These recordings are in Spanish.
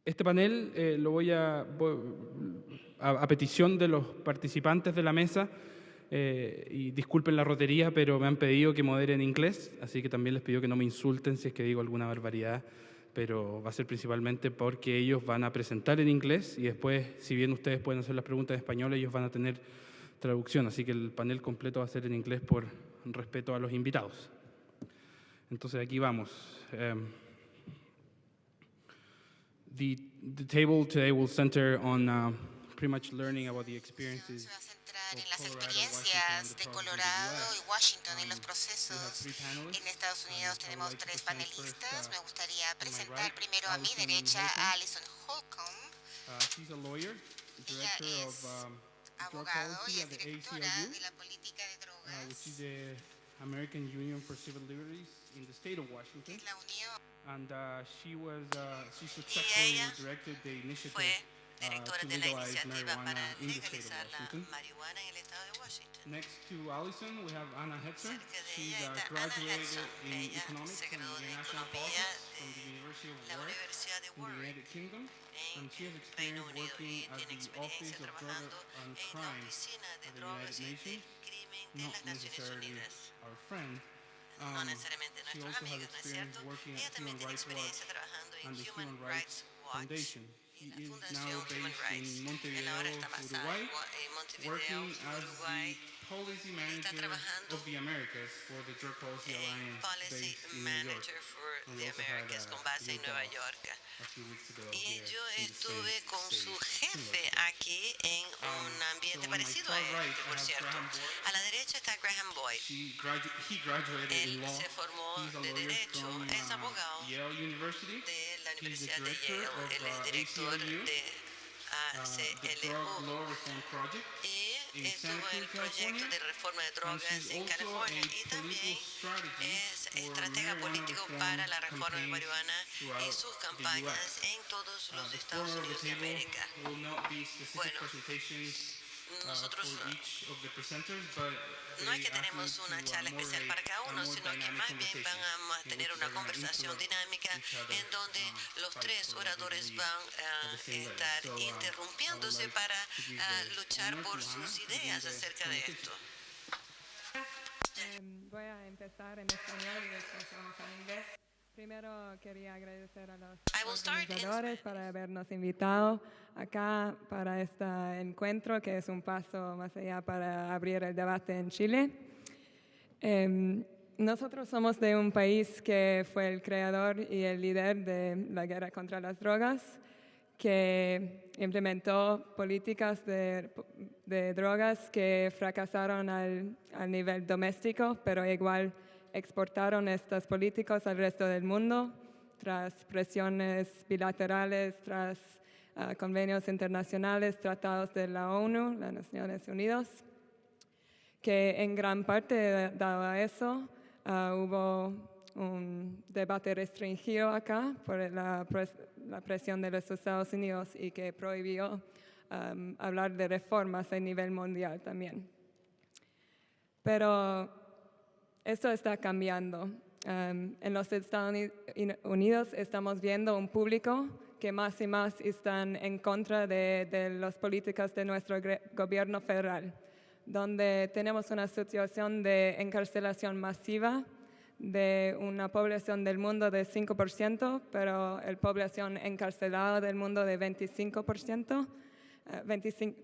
Este panel lo a petición de los participantes de la mesa, y disculpen la rotería, pero me han pedido que modere en inglés, así que también les pido que no me insulten si es que digo alguna barbaridad, pero va a ser principalmente porque ellos van a presentar en inglés y después, si bien ustedes pueden hacer las preguntas en español, ellos van a tener traducción, así que el panel completo va a ser en inglés por respeto a los invitados. Entonces aquí vamos. The table today will center on pretty much learning about the experiences Se va a centrar en las Colorado, experiencias de Washington, Colorado y Washington y los We have procesos. three panelists. En Estados Unidos I would tenemos like to tres present first panelistas. Me gustaría on my presentar right, primero a mi Allison derecha Holcomb. a Alison Holcomb. She's a lawyer, Ella director of es drug abogado y policy es at the directora ACLU, de la política de which is drogas the American Union for Civil Liberties in the state of Washington. de la Unión. And she Y successfully ella directed the initiative fue directora to de la legalize iniciativa marijuana para in the state of legalizar la Washington. marihuana en el estado de Washington. Next to Allison, we have Anna Hetzer. Cerca de She's ella está Anna graduated Hudson. in Ella economics se from graduó the de National economía Politics from the de University of la Warwick Universidad de in the Warwick United Kingdom, en and she has Reino experience Unido working y at tiene the Office experiencia of Drug trabajando and en la Crime Oficina de of the Drogas United y Nations, del Crimen de not las Naciones necessarily Unidas. our friend. No necesariamente She nuestros also has amigos, ¿no es experience cierto? working Ella at también Human tiene Rights Watch experiencia trabajando en and the Human Human Rights Rights Watch Foundation. y She la is Fundación now Human based Rights. in Él ahora Montevideo, está basada Uruguay, en Montevideo, working as Uruguay. the policy Está manager trabajando of the Americas for the Drug Policy Alliance Policy based in New York. Manager for And we the also had Americas con base en your Nueva boss York. a few weeks ago Y here yo in the estuve same con su stage, jefe similar stage. aquí en un ambiente So on my parecido a far este, right, I por have cierto. Graham Boyd. A la derecha está Graham Boyd. He graduated Él in law. se formó He's a de lawyer Derecho, from es abogado Yale University. de la He's the Universidad de director Yale. of Él es director ACLU, de the Drug ACLU Law Reform Project y in estuvo Santa en el Cruz, proyecto California. de reforma de And drogas she's en also California a y political también strategist es for estratega marijuana político reform para la reforma de campaigns marihuana y throughout sus the campañas U.S. en todos los The Estados floor of Unidos the de table América. will not be specific Bueno, presentations nosotros for each of the presenters, but no es they que asked me tenemos una to charla especial moderate para cada a uno, more sino que dynamic más bien conversation van a in tener which una they're gonna conversación interrupt dinámica each other, en donde los fight tres for what they oradores believe van at a the same level. estar So, I would interrumpiéndose like para to give the luchar honor por to Hannah sus to begin ideas the acerca de conversation. esto. Voy a empezar en español y después vamos en inglés. Primero quería agradecer a los I will start in organizadores por habernos invitado acá para este encuentro, que es un paso más allá para abrir el debate en Chile. Nosotros somos de un país que fue el creador y el líder de la guerra contra las drogas, que implementó políticas de drogas que fracasaron al nivel doméstico, pero igual exportaron estas políticas al resto del mundo tras presiones bilaterales, tras convenios internacionales, tratados de la ONU, las Naciones Unidas, que en gran parte dado a eso hubo un debate restringido acá por la presión de los Estados Unidos y que prohibió hablar de reformas a nivel mundial también. Pero esto está cambiando. En los Estados Unidos estamos viendo un público que más y más están en contra de las políticas de nuestro gobierno federal, donde tenemos una situación de encarcelación masiva de una población del mundo de 5%, pero la población encarcelada del mundo de 25%.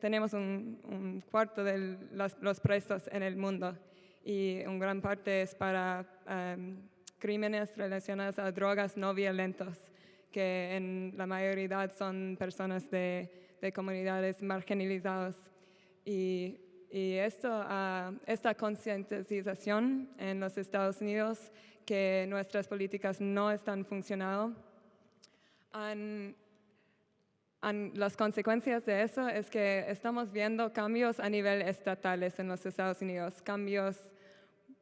Tenemos un cuarto de los presos en el mundo y en gran parte es para crímenes relacionados a drogas no violentos, que en la mayoría son personas de comunidades marginalizadas. Y esta concientización en los Estados Unidos que nuestras políticas no están funcionando, las consecuencias de eso es que estamos viendo cambios a nivel estatales en los Estados Unidos, cambios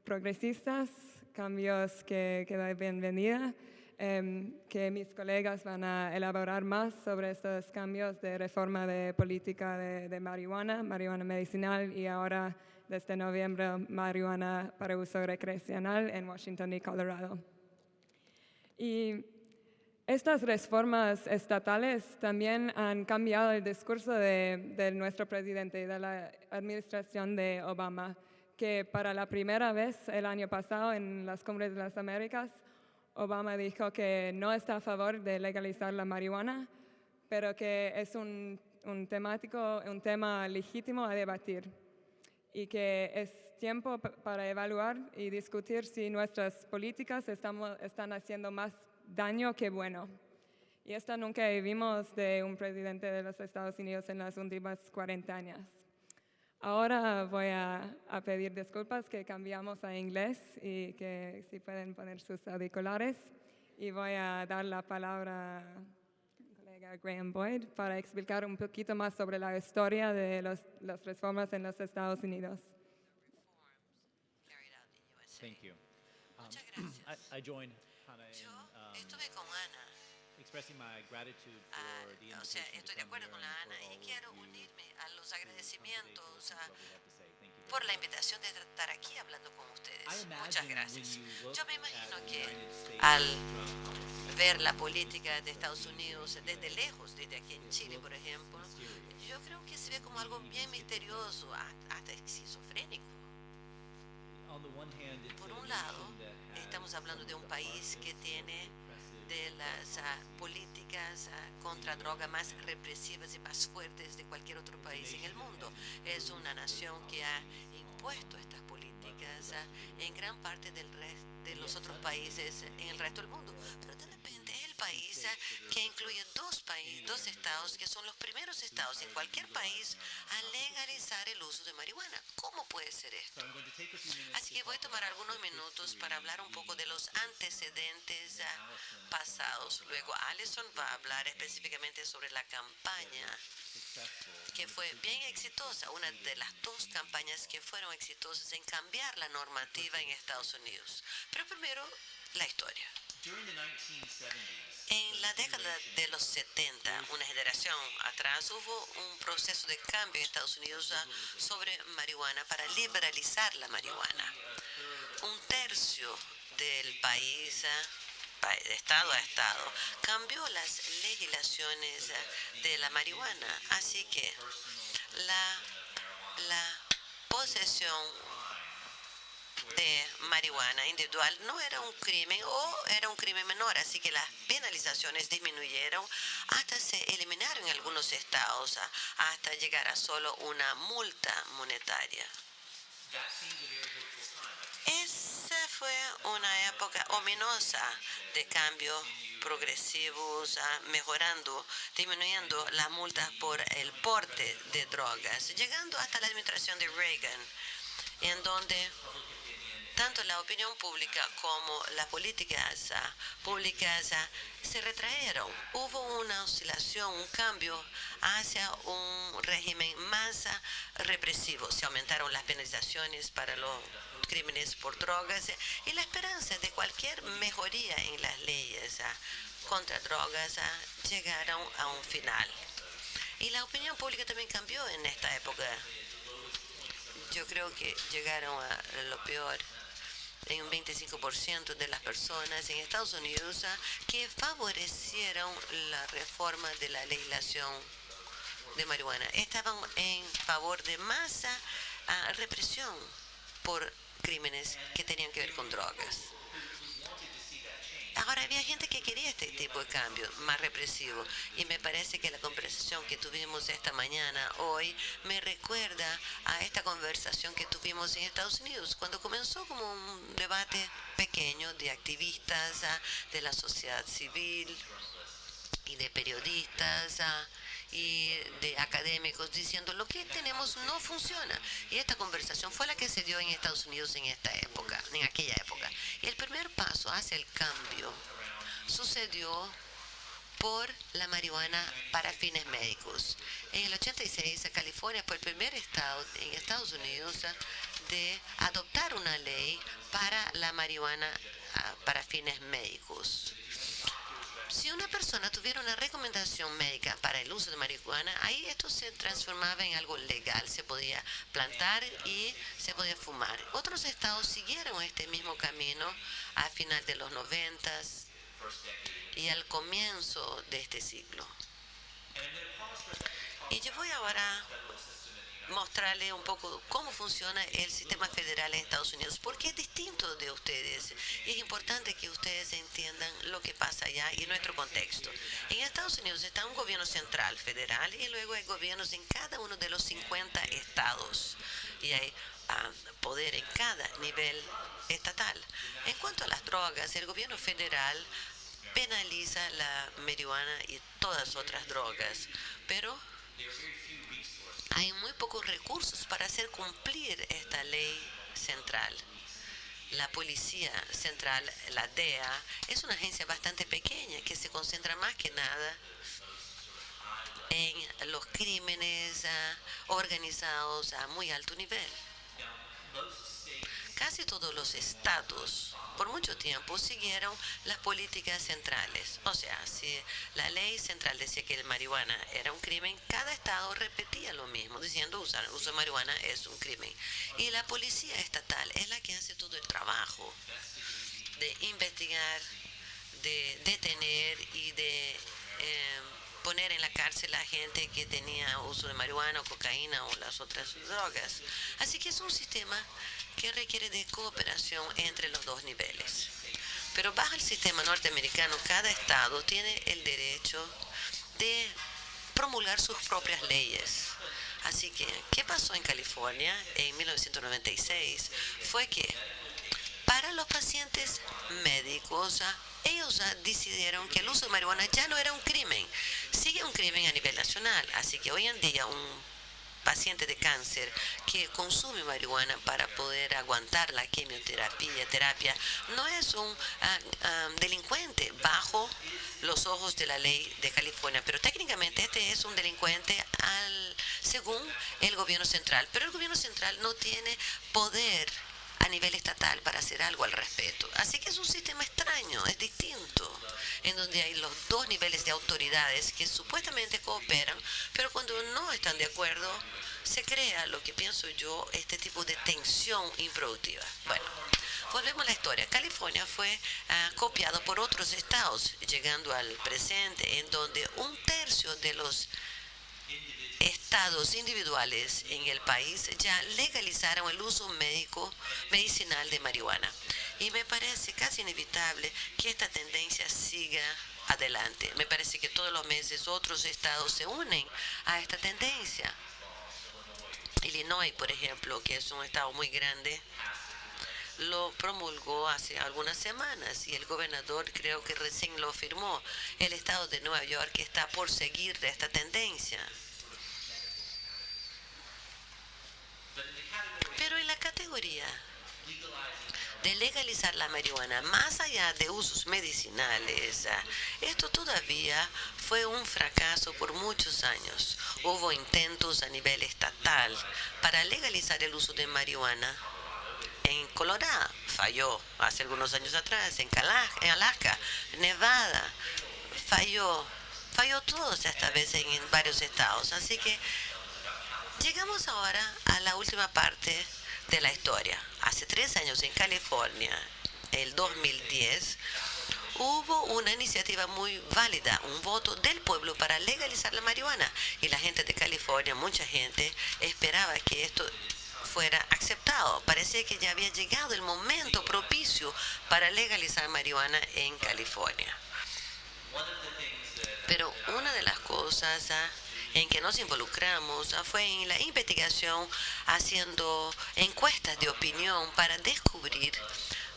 progresistas, cambios que da bienvenida, que mis colegas van a elaborar más sobre estos cambios de reforma de política de marihuana medicinal y ahora desde noviembre marihuana para uso recreacional en Washington y Colorado. Y Estas reformas estatales también han cambiado el discurso de nuestro presidente y de la administración de Obama, que para la primera vez el año pasado en las Cumbres de las Américas, Obama dijo que no está a favor de legalizar la marihuana, pero que es un tema legítimo a debatir y que es tiempo para evaluar y discutir si nuestras políticas están haciendo más daño que bueno. Y esto nunca vimos de un presidente de los Estados Unidos en las últimas 40 años. Ahora voy a pedir disculpas que cambiamos a inglés y que si pueden poner sus auriculares. Y voy a dar la palabra al colega Graham Boyd para explicar un poquito más sobre la historia de las reformas en los Estados Unidos. Carried out in USA. Thank you. Muchas gracias. I joined Hannah Yo in estuve con Ana. expressing my gratitude for the O sea, invitation estoy to de come acuerdo here con and la for Ana y all quiero of the unirme a los conversations agradecimientos that we have to say. Thank you por very la much. invitación de estar aquí hablando con ustedes. I Muchas imagine gracias. when you look Yo me at imagino the que United States al drug policy, ver la política de Estados Unidos desde lejos, desde aquí en Chile, por ejemplo, yo creo que se ve como algo bien misterioso, hasta esquizofrénico. on the one hand, it's Por a un lado, nation that has estamos hablando de un país que tiene de las políticas contra droga más represivas y más fuertes de cualquier otro país en el mundo. Es una nación que ha impuesto estas políticas en gran parte de los otros países en el resto del mundo. Pero de repente es el país que incluye dos estados que son los primeros estados en cualquier país a legalizar el uso de marihuana. ¿Cómo puede ser esto? So I'm going to take a few minutes Así que voy a tomar algunos minutos para hablar un poco de los antecedentes pasados. Luego Alison va a hablar específicamente sobre la campaña que fue bien exitosa, una de las dos campañas que fueron exitosas en cambiar la normativa en Estados Unidos. Pero primero, la historia. during the 1970s. En la década de los 70, una generación atrás, hubo un proceso de cambio en Estados Unidos sobre marihuana para liberalizar la marihuana. Un tercio del país, de estado a estado, cambió las legislaciones de la marihuana. Así que la posesión de marihuana individual no era un crimen o era un crimen menor, así que las penalizaciones disminuyeron hasta se eliminaron en algunos estados, hasta llegar a solo una multa monetaria. Esa fue una época ominosa de cambios progresivos, mejorando, disminuyendo las multas por el porte de drogas, llegando hasta la administración de Reagan, en donde tanto la opinión pública como las políticas públicas se retrajeron. Hubo una oscilación, un cambio hacia un régimen más represivo. Se aumentaron las penalizaciones para los crímenes por drogas y la esperanza de cualquier mejoría en las leyes contra drogas llegaron a un final. Y la opinión pública también cambió en esta época. Yo creo que llegaron a lo peor en un 25% de las personas en Estados Unidos que favorecieron la reforma de la legislación de marihuana. Estaban en favor de más represión por crímenes que tenían que ver con drogas. Ahora, había gente que quería este tipo de cambio más represivo y me parece que la conversación que tuvimos esta mañana, hoy, me recuerda a esta conversación que tuvimos en Estados Unidos cuando comenzó como un debate pequeño de activistas, de la sociedad civil y de periodistas y de académicos diciendo lo que tenemos no funciona. Y esta conversación fue la que se dio en Estados Unidos en esta época, en aquella época. Y el primer paso hacia el cambio sucedió por la marihuana para fines médicos. En el 86, California fue el primer estado en Estados Unidos de adoptar una ley para la marihuana para fines médicos. Si una persona tuviera una recomendación médica para el uso de marihuana, ahí esto se transformaba en algo legal. Se podía plantar y se podía fumar. Otros estados siguieron este mismo camino a final de los 90 y al comienzo de este siglo. Y yo voy ahora mostrarle un poco cómo funciona el sistema federal en Estados Unidos, porque es distinto de ustedes. Y es importante que ustedes entiendan lo que pasa allá y nuestro contexto. En Estados Unidos está un gobierno central federal y luego hay gobiernos en cada uno de los 50 estados. Y hay poder en cada nivel estatal. En cuanto a las drogas, el gobierno federal penaliza la marihuana y todas otras drogas, pero hay muy pocos recursos para hacer cumplir esta ley central. La Policía Central, la DEA, es una agencia bastante pequeña que se concentra más que nada en los crímenes organizados a muy alto nivel. Casi todos los estados por mucho tiempo siguieron las políticas centrales. O sea, si la ley central decía que el marihuana era un crimen, cada estado repetía lo mismo, diciendo usar el uso de marihuana es un crimen. Y la policía estatal es la que hace todo el trabajo de investigar, de detener y de poner en la cárcel a gente que tenía uso de marihuana o cocaína o las otras drogas. Así que es un sistema que requiere de cooperación entre los dos niveles. Pero bajo el sistema norteamericano, cada estado tiene el derecho de promulgar sus propias leyes. Así que, ¿qué pasó en California en 1996? Fue que para los pacientes médicos, ellos decidieron que el uso de marihuana ya no era un crimen. Sigue un crimen a nivel nacional. Así que hoy en día un paciente de cáncer que consume marihuana para poder aguantar la terapia, no es un delincuente bajo los ojos de la ley de California, pero técnicamente este es un delincuente según el gobierno central. Pero el gobierno central no tiene poder a nivel estatal para hacer algo al respecto. Así que es un sistema extraño, es distinto, en donde hay los dos niveles de autoridades que supuestamente cooperan, pero cuando no están de acuerdo, se crea lo que pienso yo, este tipo de tensión improductiva. Bueno, volvemos a la historia. California fue copiado por otros estados, llegando al presente, en donde 1/3 de los estados individuales en el país ya legalizaron el uso medicinal de marihuana. Y me parece casi inevitable que esta tendencia siga adelante. Me parece que todos los meses otros estados se unen a esta tendencia. Illinois, por ejemplo, que es un estado muy grande, lo promulgó hace algunas semanas y el gobernador creo que recién lo firmó. El estado de Nueva York está por seguir de esta tendencia. Pero en la categoría de legalizar la marihuana, más allá de usos medicinales, esto todavía fue un fracaso por muchos años. Hubo intentos a nivel estatal para legalizar el uso de marihuana. En Colorado falló hace algunos años atrás, en Alaska, Nevada, falló todos esta vez en varios estados. Así que llegamos ahora a la última parte de la historia. Hace 3 años en California, el 2010, hubo una iniciativa muy válida, un voto del pueblo para legalizar la marihuana. Y la gente de California, mucha gente, esperaba que esto fuera aceptado. Parecía que ya había llegado el momento propicio para legalizar marihuana en California. Pero una de las cosas en que nos involucramos fue en la investigación, haciendo encuestas de opinión para descubrir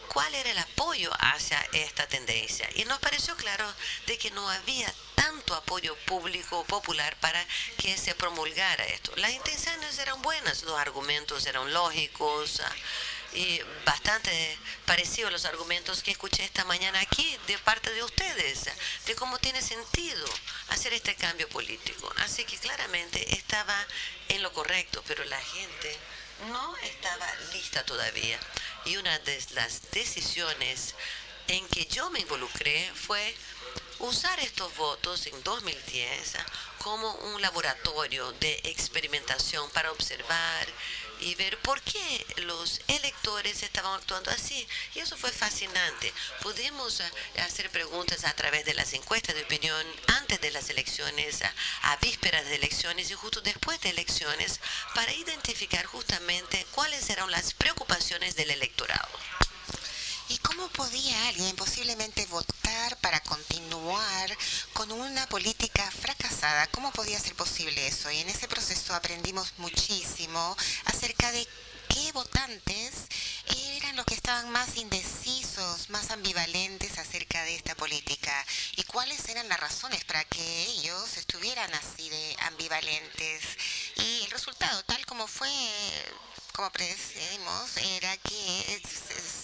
cuál era el apoyo hacia esta tendencia. Y nos pareció claro de que no había tanto apoyo público popular para que se promulgara esto. Las intenciones eran buenas, los argumentos eran lógicos y bastante parecidos a los argumentos que escuché esta mañana aquí de parte de ustedes, de cómo tiene sentido hacer este cambio político. Así que claramente estaba en lo correcto, pero la gente no estaba lista todavía. Y una de las decisiones en que yo me involucré fue usar estos votos en 2010 como un laboratorio de experimentación para observar y ver por qué los electores estaban actuando así. Y eso fue fascinante. Pudimos hacer preguntas a través de las encuestas de opinión antes de las elecciones, a vísperas de elecciones y justo después de elecciones para identificar justamente cuáles eran las preocupaciones del electorado. ¿Y cómo podía alguien posiblemente votar para continuar con una política fracasada? ¿Cómo podía ser posible eso? Y en ese proceso aprendimos muchísimo acerca de qué votantes eran los que estaban más indecisos, más ambivalentes acerca de esta política y cuáles eran las razones para que ellos estuvieran así de ambivalentes. Y el resultado, tal como fue, como predecimos, era que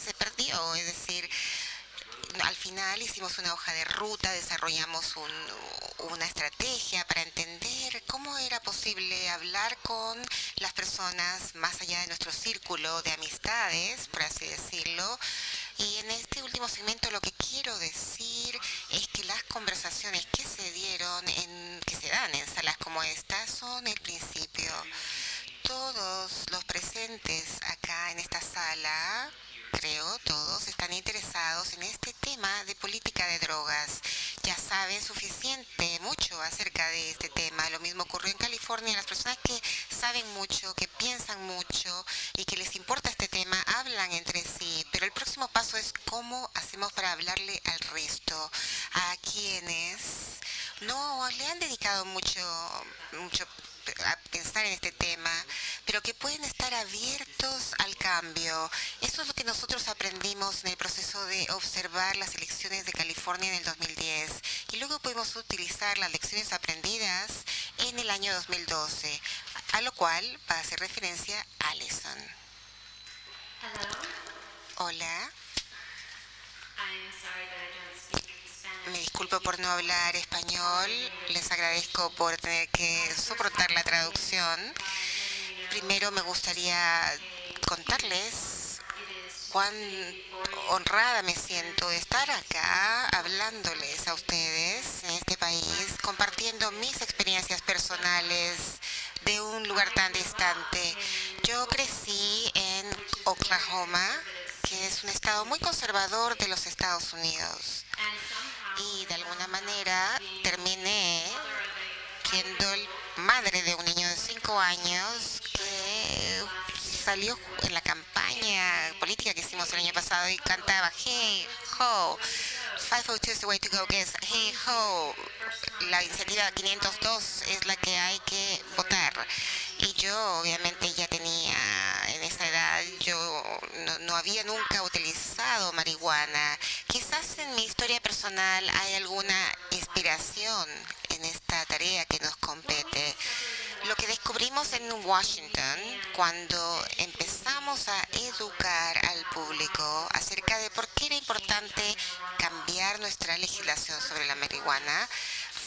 se perdió, es decir, al final hicimos una hoja de ruta, desarrollamos una estrategia para entender cómo era posible hablar con las personas más allá de nuestro círculo de amistades, por así decirlo. Y en este último segmento lo que quiero decir es que las conversaciones que se dieron, que se dan en salas como esta, son el principio. Todos los presentes acá en esta sala, creo, todos están interesados en este tema de política de drogas. Ya saben suficiente, mucho acerca de este tema. Lo mismo ocurrió en California. Las personas que saben mucho, que piensan mucho y que les importa este tema, hablan entre sí. Pero el próximo paso es cómo hacemos para hablarle al resto, a quienes no le han dedicado mucho a pensar en este tema, pero que pueden estar abiertos al cambio. Eso es lo que nosotros aprendimos en el proceso de observar las elecciones de California en el 2010 y luego pudimos utilizar las lecciones aprendidas en el año 2012, a lo cual va a hacer referencia Alison. Hola. Me disculpo por no hablar español. Les agradezco por tener que soportar la traducción. Primero me gustaría contarles cuán honrada me siento de estar acá hablándoles a ustedes en este país, compartiendo mis experiencias personales de un lugar tan distante. Yo crecí en Oklahoma, que es un estado muy conservador de los Estados Unidos. Y de alguna manera terminé siendo madre de un niño de 5 años que salió en la campaña política que hicimos el año pasado y cantaba Hey Ho, 502 is the way to go, que es Hey Ho, la iniciativa 502 es la que hay que votar. Y yo obviamente ya tenía, en esa edad, yo no había nunca utilizado marihuana. Quizás en mi historia personal hay alguna inspiración en esta tarea que nos compete. Lo que descubrimos en Washington cuando empezamos a educar al público acerca de por qué era importante cambiar nuestra legislación sobre la marihuana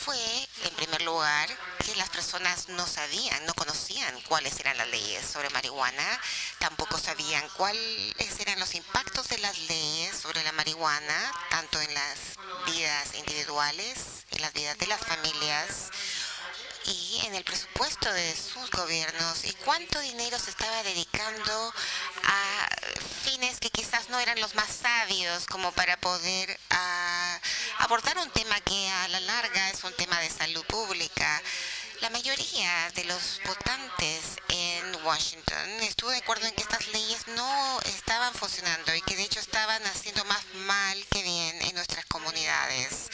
fue, en primer lugar, que las personas no sabían, no conocían cuáles eran las leyes sobre marihuana, tampoco sabían cuáles eran los impactos de las leyes sobre la marihuana, tanto en las vidas individuales, en las vidas de las familias y en el presupuesto de sus gobiernos, y cuánto dinero se estaba dedicando a fines que quizás no eran los más sabios como para poder abordar un tema que a la larga es un tema de salud pública. La mayoría de los votantes en Washington estuvo de acuerdo en que estas leyes no estaban funcionando y que de hecho estaban haciendo más mal que bien en nuestras comunidades.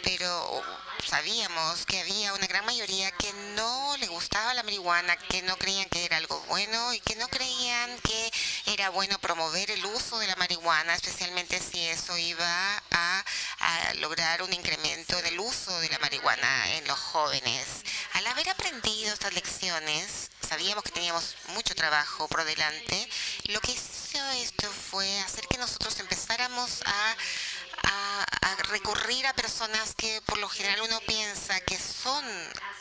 Pero sabíamos que había una gran mayoría que no le gustaba la marihuana, que no creían que era algo bueno y que no creían que era bueno promover el uso de la marihuana, especialmente si eso iba a lograr un incremento en el uso de la marihuana en los jóvenes. Al haber aprendido estas lecciones, sabíamos que teníamos mucho trabajo por delante. Lo que hizo esto fue hacer que nosotros empezáramos a recurrir a personas que por lo general uno piensa que son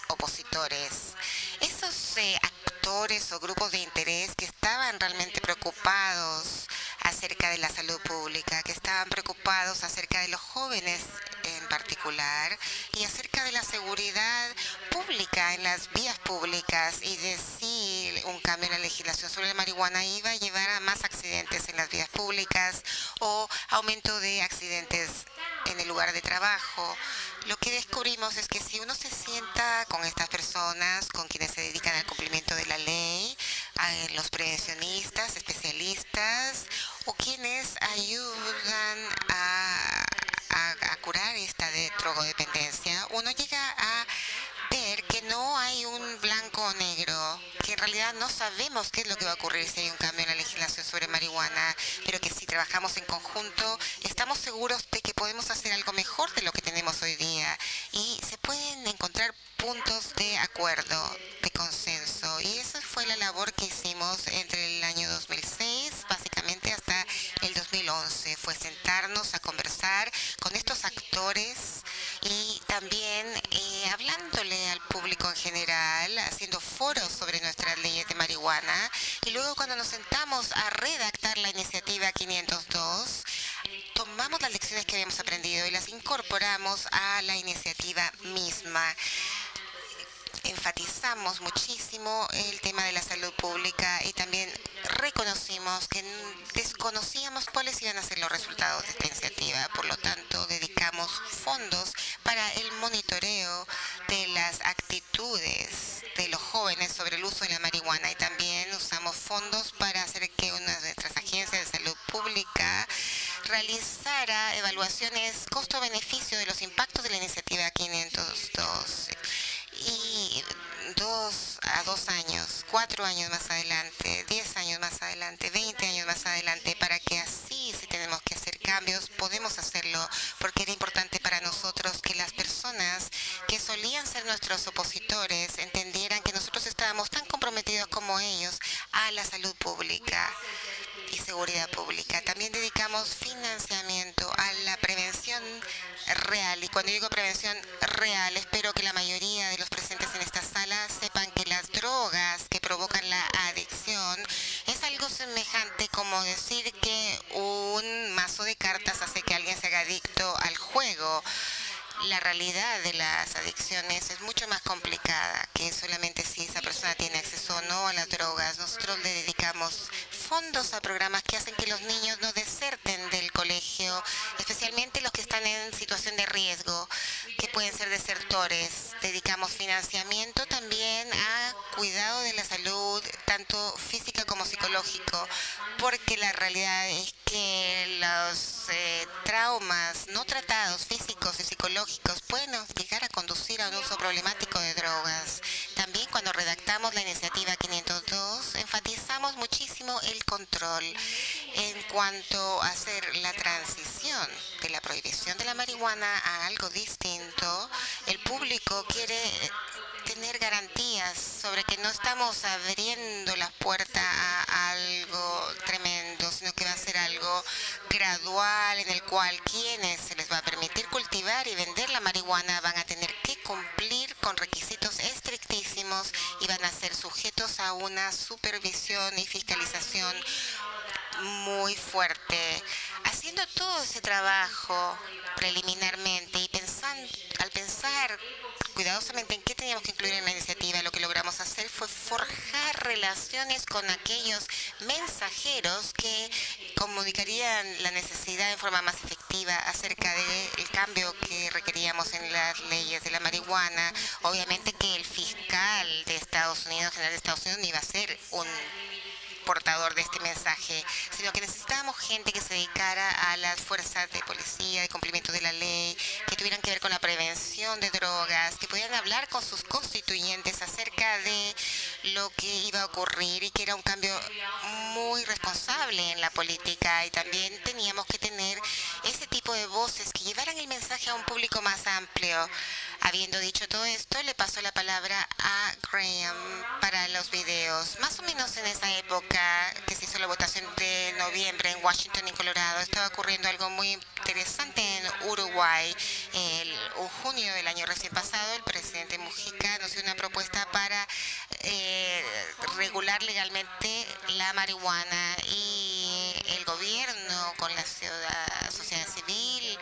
opositores. Esos actores o grupos de interés que estaban realmente preocupados acerca de la salud pública, que estaban preocupados acerca de los jóvenes en particular, y acerca de la seguridad pública en las vías públicas, y de si un cambio en la legislación sobre la marihuana iba a llevar a más accidentes en las vías públicas o aumento de accidentes en el lugar de trabajo. Lo que descubrimos es que si uno se sienta con estas personas, con quienes se dedican al cumplimiento de la ley, los prevencionistas, especialistas o quienes ayudan a curar esta drogodependencia, uno llega a ver que no hay un blanco o negro, que en realidad no sabemos qué es lo que va a ocurrir si hay un cambio en la legislación sobre marihuana, pero que si trabajamos en conjunto, estamos seguros de que podemos hacer algo mejor de lo que tenemos hoy día y se pueden encontrar puntos de acuerdo, de consenso. Y esa fue la labor que hicimos entre el año 2006, básicamente hasta el 2011. Fue sentarnos a conversar con estos actores y también hablándole al público en general, haciendo foros sobre nuestras leyes de marihuana. Y luego cuando nos sentamos a redactar la iniciativa 502, tomamos las lecciones que habíamos aprendido y las incorporamos a la iniciativa misma. Enfatizamos muchísimo el tema de la salud pública y también reconocimos que desconocíamos cuáles iban a ser los resultados de esta iniciativa. Por lo tanto, dedicamos fondos para el monitoreo de las actitudes de los jóvenes sobre el uso de la marihuana y también usamos fondos para hacer que una de nuestras agencias de salud pública realizara evaluaciones costo-beneficio de los impactos de la iniciativa 502. Y 2 años, 4 años más adelante, 10 años más adelante, 20 años más adelante, para que así, si tenemos que hacer cambios, podemos hacerlo, porque era importante para nosotros que las personas que solían ser nuestros opositores entendieran que nosotros estábamos tan comprometidos como ellos a la salud pública y seguridad pública. También dedicamos financiamiento a la prevención real. Y cuando digo prevención real, espero que la mayoría de los presentes en esta sala sepan que las drogas que provocan la adicción es algo semejante como decir que un mazo de cartas hace que alguien se haga adicto al juego. La realidad de las adicciones es mucho más complicada que solamente si esa persona tiene acceso o no a las drogas. Nosotros le dedicamos fondos a programas que hacen que los niños no deserten del colegio, especialmente los que están en situación de riesgo, que pueden ser desertores. Dedicamos financiamiento también a cuidado de la salud, tanto física como psicológico, porque la realidad es que los traumas no tratados, físicos y psicológicos, pueden llegar a conducir a un uso problemático de drogas. También cuando redactamos la iniciativa 502, enfatizamos muchísimo el control en cuanto a hacer la transición de la prohibición de la marihuana a algo distinto. El público quiere tener garantías sobre que no estamos abriendo las puertas a algo tremendo, sino que va a ser algo gradual en el cual quienes se les va a permitir cultivar y vender la marihuana van a tener que cumplir con requisitos estrictísimos y van a ser sujetos a una supervisión y fiscalización muy fuerte. Haciendo todo ese trabajo preliminarmente y al pensar cuidadosamente en qué teníamos que incluir en la iniciativa, lo que logramos hacer fue forjar relaciones con aquellos mensajeros que comunicarían la necesidad en forma más efectiva acerca del cambio que requeríamos en las leyes de la marihuana. Obviamente que el fiscal de Estados Unidos, general de Estados Unidos, no iba a ser un portador de este mensaje, sino que necesitábamos gente que se dedicara a las fuerzas de policía, de cumplimiento de la ley, que tuvieran que ver con la prevención de drogas, que pudieran hablar con sus constituyentes acerca de lo que iba a ocurrir y que era un cambio muy responsable en la política. Y también teníamos que tener ese tipo de voces que llevaran el mensaje a un público más amplio. Habiendo dicho todo esto, le paso la palabra a Graham para los videos. Más o menos en esa época que se hizo la votación de noviembre en Washington y Colorado, estaba ocurriendo algo muy interesante en Uruguay. En junio del año recién pasado, el presidente Mujica anunció una propuesta para regular legalmente la marihuana y el gobierno con la sociedad civil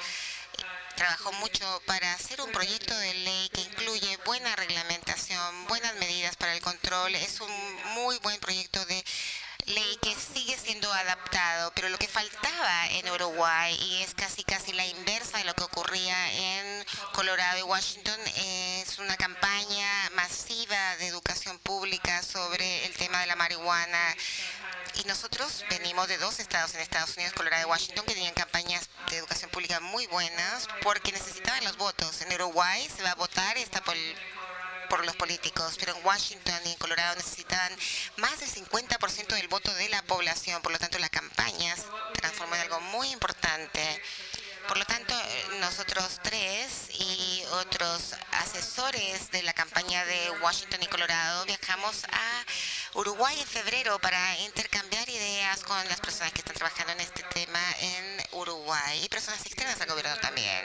trabajó mucho para hacer un proyecto de ley que incluye buena reglamentación, buenas medidas para el control. Es un muy buen proyecto de ley que sigue siendo adaptado, pero lo que faltaba en Uruguay, y es casi la inversa de lo que ocurría en Colorado y Washington, es una campaña masiva de educación pública sobre el tema de la marihuana. Y nosotros venimos de dos estados en Estados Unidos, Colorado y Washington, que tenían campañas de educación pública muy buenas porque necesitaban los votos. En Uruguay se va a votar está por los políticos, pero en Washington y en Colorado necesitaban más del 50% del voto de la población. Por lo tanto, la campaña se transformó en algo muy importante. Por lo tanto, nosotros tres y otros asesores de la campaña de Washington y Colorado viajamos a Uruguay en febrero para intercambiar ideas con las personas que están trabajando en este tema en Uruguay y personas externas al gobierno también,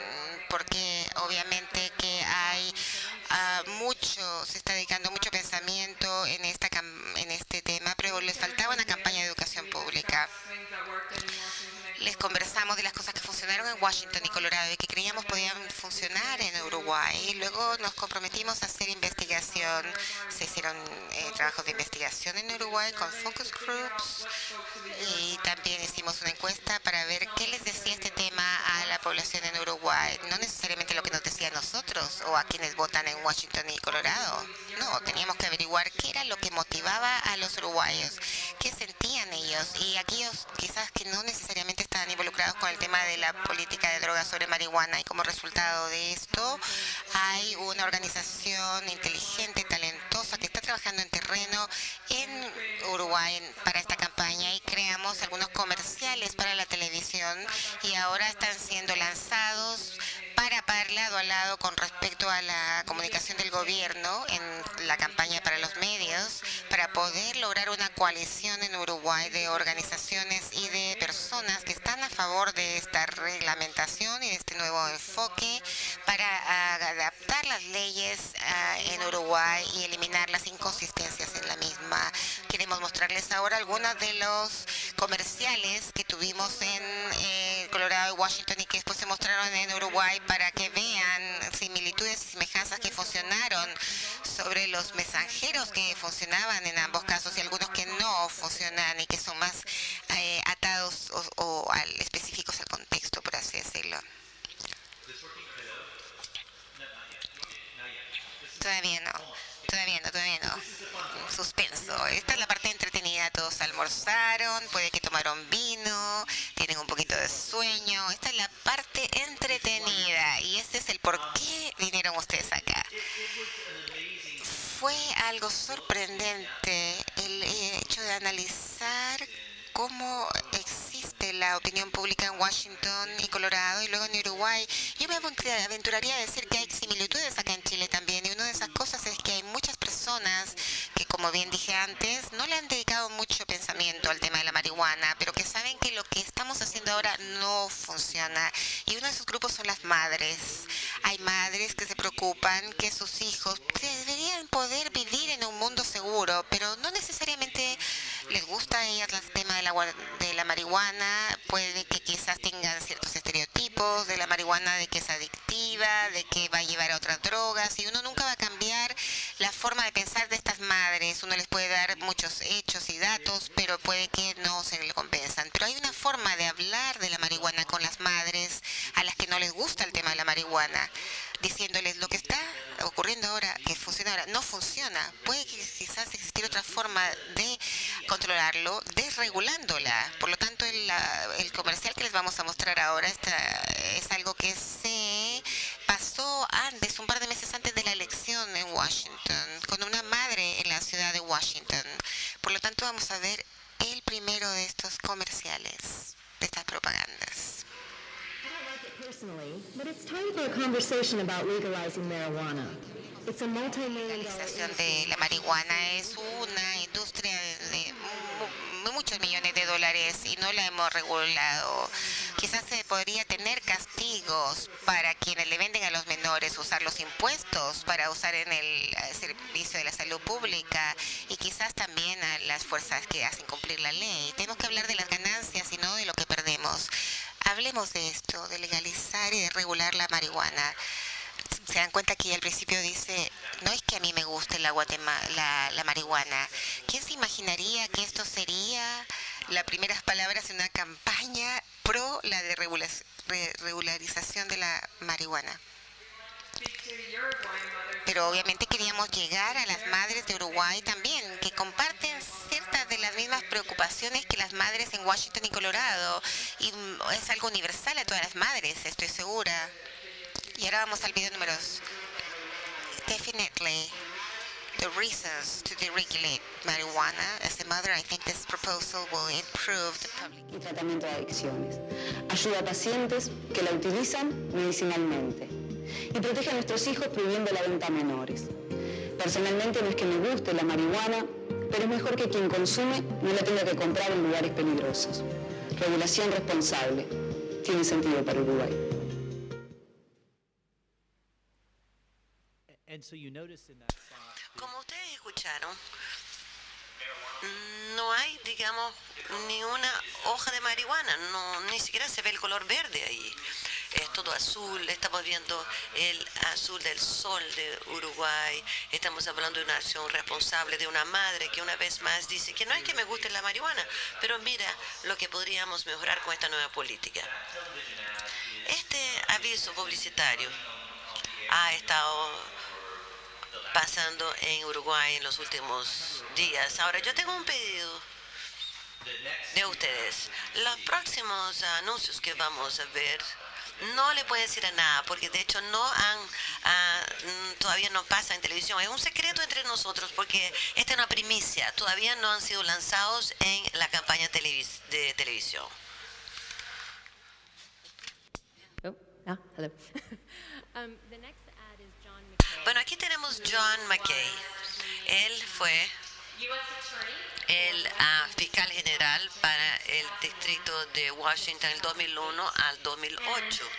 porque obviamente que hay se está dedicando mucho pensamiento en este tema, pero les faltaba una campaña de educación pública. Les conversamos de las cosas que funcionaron en Washington y Colorado y que creíamos podían funcionar en Uruguay. Y luego nos comprometimos a hacer investigación. Se hicieron trabajos de investigación en Uruguay con focus groups y también hicimos una encuesta para ver qué les decía este tema a la población en Uruguay. No necesariamente lo que nos decía a nosotros o a quienes votan en Washington y Colorado. No, teníamos que averiguar qué era lo que motivaba a los uruguayos, qué sentían ellos. Y aquellos quizás que no necesariamente estaban involucrados con el tema de la política de drogas sobre marihuana. Y como resultado de esto, hay una organización inteligente, talentosa, que está trabajando en terreno en Uruguay para esta campaña y creamos algunos comerciales para la televisión y ahora están siendo lanzados lado a lado con respecto a la comunicación del gobierno en la campaña para los medios, para poder lograr una coalición en Uruguay de organizaciones y de personas que están a favor de esta reglamentación y de este nuevo enfoque para adaptar las leyes en Uruguay y eliminar las inconsistencias en la misma. Queremos mostrarles ahora algunos de los comerciales que tuvimos en Colorado y Washington y que después se mostraron en Uruguay para que vean similitudes y semejanzas que funcionaron sobre los mensajeros que funcionaban en ambos casos y algunos que no funcionan y que son más atados o específicos al contexto, por así decirlo. Todavía no. Suspenso. Esta es la parte entretenida. Todos almorzaron, puede que tomaron vino, tienen un poquito de sueño. Esta es la parte entretenida y este es el por qué vinieron ustedes acá. Fue algo sorprendente el hecho de analizar cómo existe la opinión pública en Washington y Colorado y luego en Uruguay. Yo me aventuraría a decir que hay similitudes acá en Chile también y una de esas cosas es que hay muchas personas que, como bien dije antes, no le han dedicado mucho pensamiento al tema de la marihuana, pero que saben que lo que estamos haciendo ahora no funciona. Y uno de esos grupos son las madres. Hay madres que se preocupan que sus hijos deberían poder vivir en un mundo seguro, pero no necesariamente les gusta a ellas el tema de la marihuana. Puede que quizás tengan ciertos estereotipos de la marihuana, de que es adictiva, de que va a llevar a otras drogas, y uno nunca va a cambiar la forma de pensar de estas madres. Uno les puede dar muchos hechos y datos, pero puede que no se le compensan. Pero hay una forma de hablar de la marihuana con las madres a las que no les gusta el tema de la marihuana, diciéndoles lo que está ocurriendo ahora, que funciona ahora, no funciona. Puede que quizás existir otra forma de controlarlo, desregulándola. Por lo tanto, el comercial que les vamos a mostrar ahora es algo que se pasó antes, un par de meses antes de la elección en Washington, con una madre en la ciudad de Washington. Por lo tanto, vamos a ver el primero de estos comerciales, de estas propagandas. Personally, but it's time for a conversation about legalizing marijuana. It's a La multi-million-dollar legalización de la marihuana es una industria de muchos millones de dólares y no la hemos regulado. Quizás se podría tener castigos para quienes le venden a los menores, usar los impuestos para usar en el servicio de la salud pública y quizás también a las fuerzas que hacen cumplir la ley. Tenemos que hablar de las ganancias y no de lo que perdemos. Hablemos de esto, de legalizar y de regular la marihuana. Se dan cuenta que al principio dice, no es que a mí me guste la marihuana. ¿Quién se imaginaría que esto sería las primeras palabras en una campaña pro la de regularización de la marihuana? Pero obviamente queríamos llegar a las madres de Uruguay también, que comparten ciertas de las mismas preocupaciones que las madres en Washington y Colorado. Y es algo universal a todas las madres, estoy segura. Y ahora vamos al video número 2. Definitely, the reasons to deregulate marijuana. As a mother, I think this proposal will improve the public. Y tratamiento de adicciones. Ayuda a pacientes que la utilizan medicinalmente. Y protege a nuestros hijos prohibiendo la venta a menores. Personalmente no es que me guste la marihuana, pero es mejor que quien consume no la tenga que comprar en lugares peligrosos. Regulación responsable. Tiene sentido para Uruguay. And so you notice in that spot, Como ustedes escucharon, no hay, digamos, ni una hoja de marihuana, no, ni siquiera se ve el color verde ahí. Es todo azul, estamos viendo el azul del sol de Uruguay, estamos hablando de una acción responsable de una madre que una vez más dice que no es que me guste la marihuana, pero mira lo que podríamos mejorar con esta nueva política. Este aviso publicitario ha estado pasando en Uruguay en los últimos días. Ahora, yo tengo un pedido de ustedes. Los próximos anuncios que vamos a ver no le pueden decir a nada, porque de hecho todavía no pasa en televisión. Es un secreto entre nosotros, porque esta es una primicia. Todavía no han sido lanzados en la campaña de televisión. Hello. The next ad is John McKay. Bueno, aquí tenemos John McKay. Él fue el fiscal general para el distrito de Washington del 2001 al 2008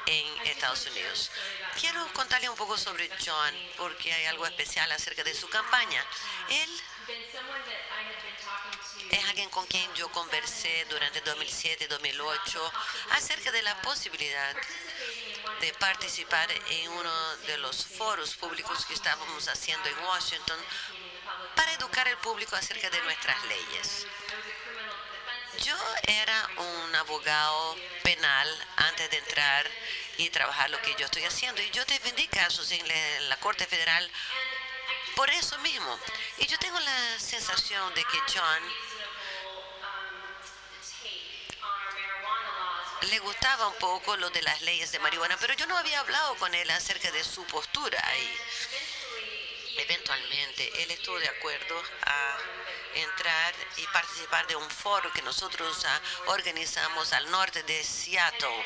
en Estados Unidos. Quiero contarle un poco sobre John porque hay algo especial acerca de su campaña. Él es alguien con quien yo conversé durante 2007 y 2008 acerca de la posibilidad de participar en uno de los foros públicos que estábamos haciendo en Washington para educar al público acerca de nuestras leyes. Yo era un abogado penal antes de entrar y trabajar lo que yo estoy haciendo, y yo defendí casos en la Corte Federal por eso mismo. Y yo tengo la sensación de que John le gustaba un poco lo de las leyes de marihuana, pero yo no había hablado con él acerca de su postura ahí. Eventualmente, él estuvo de acuerdo a entrar y participar de un foro que nosotros organizamos al norte de Seattle.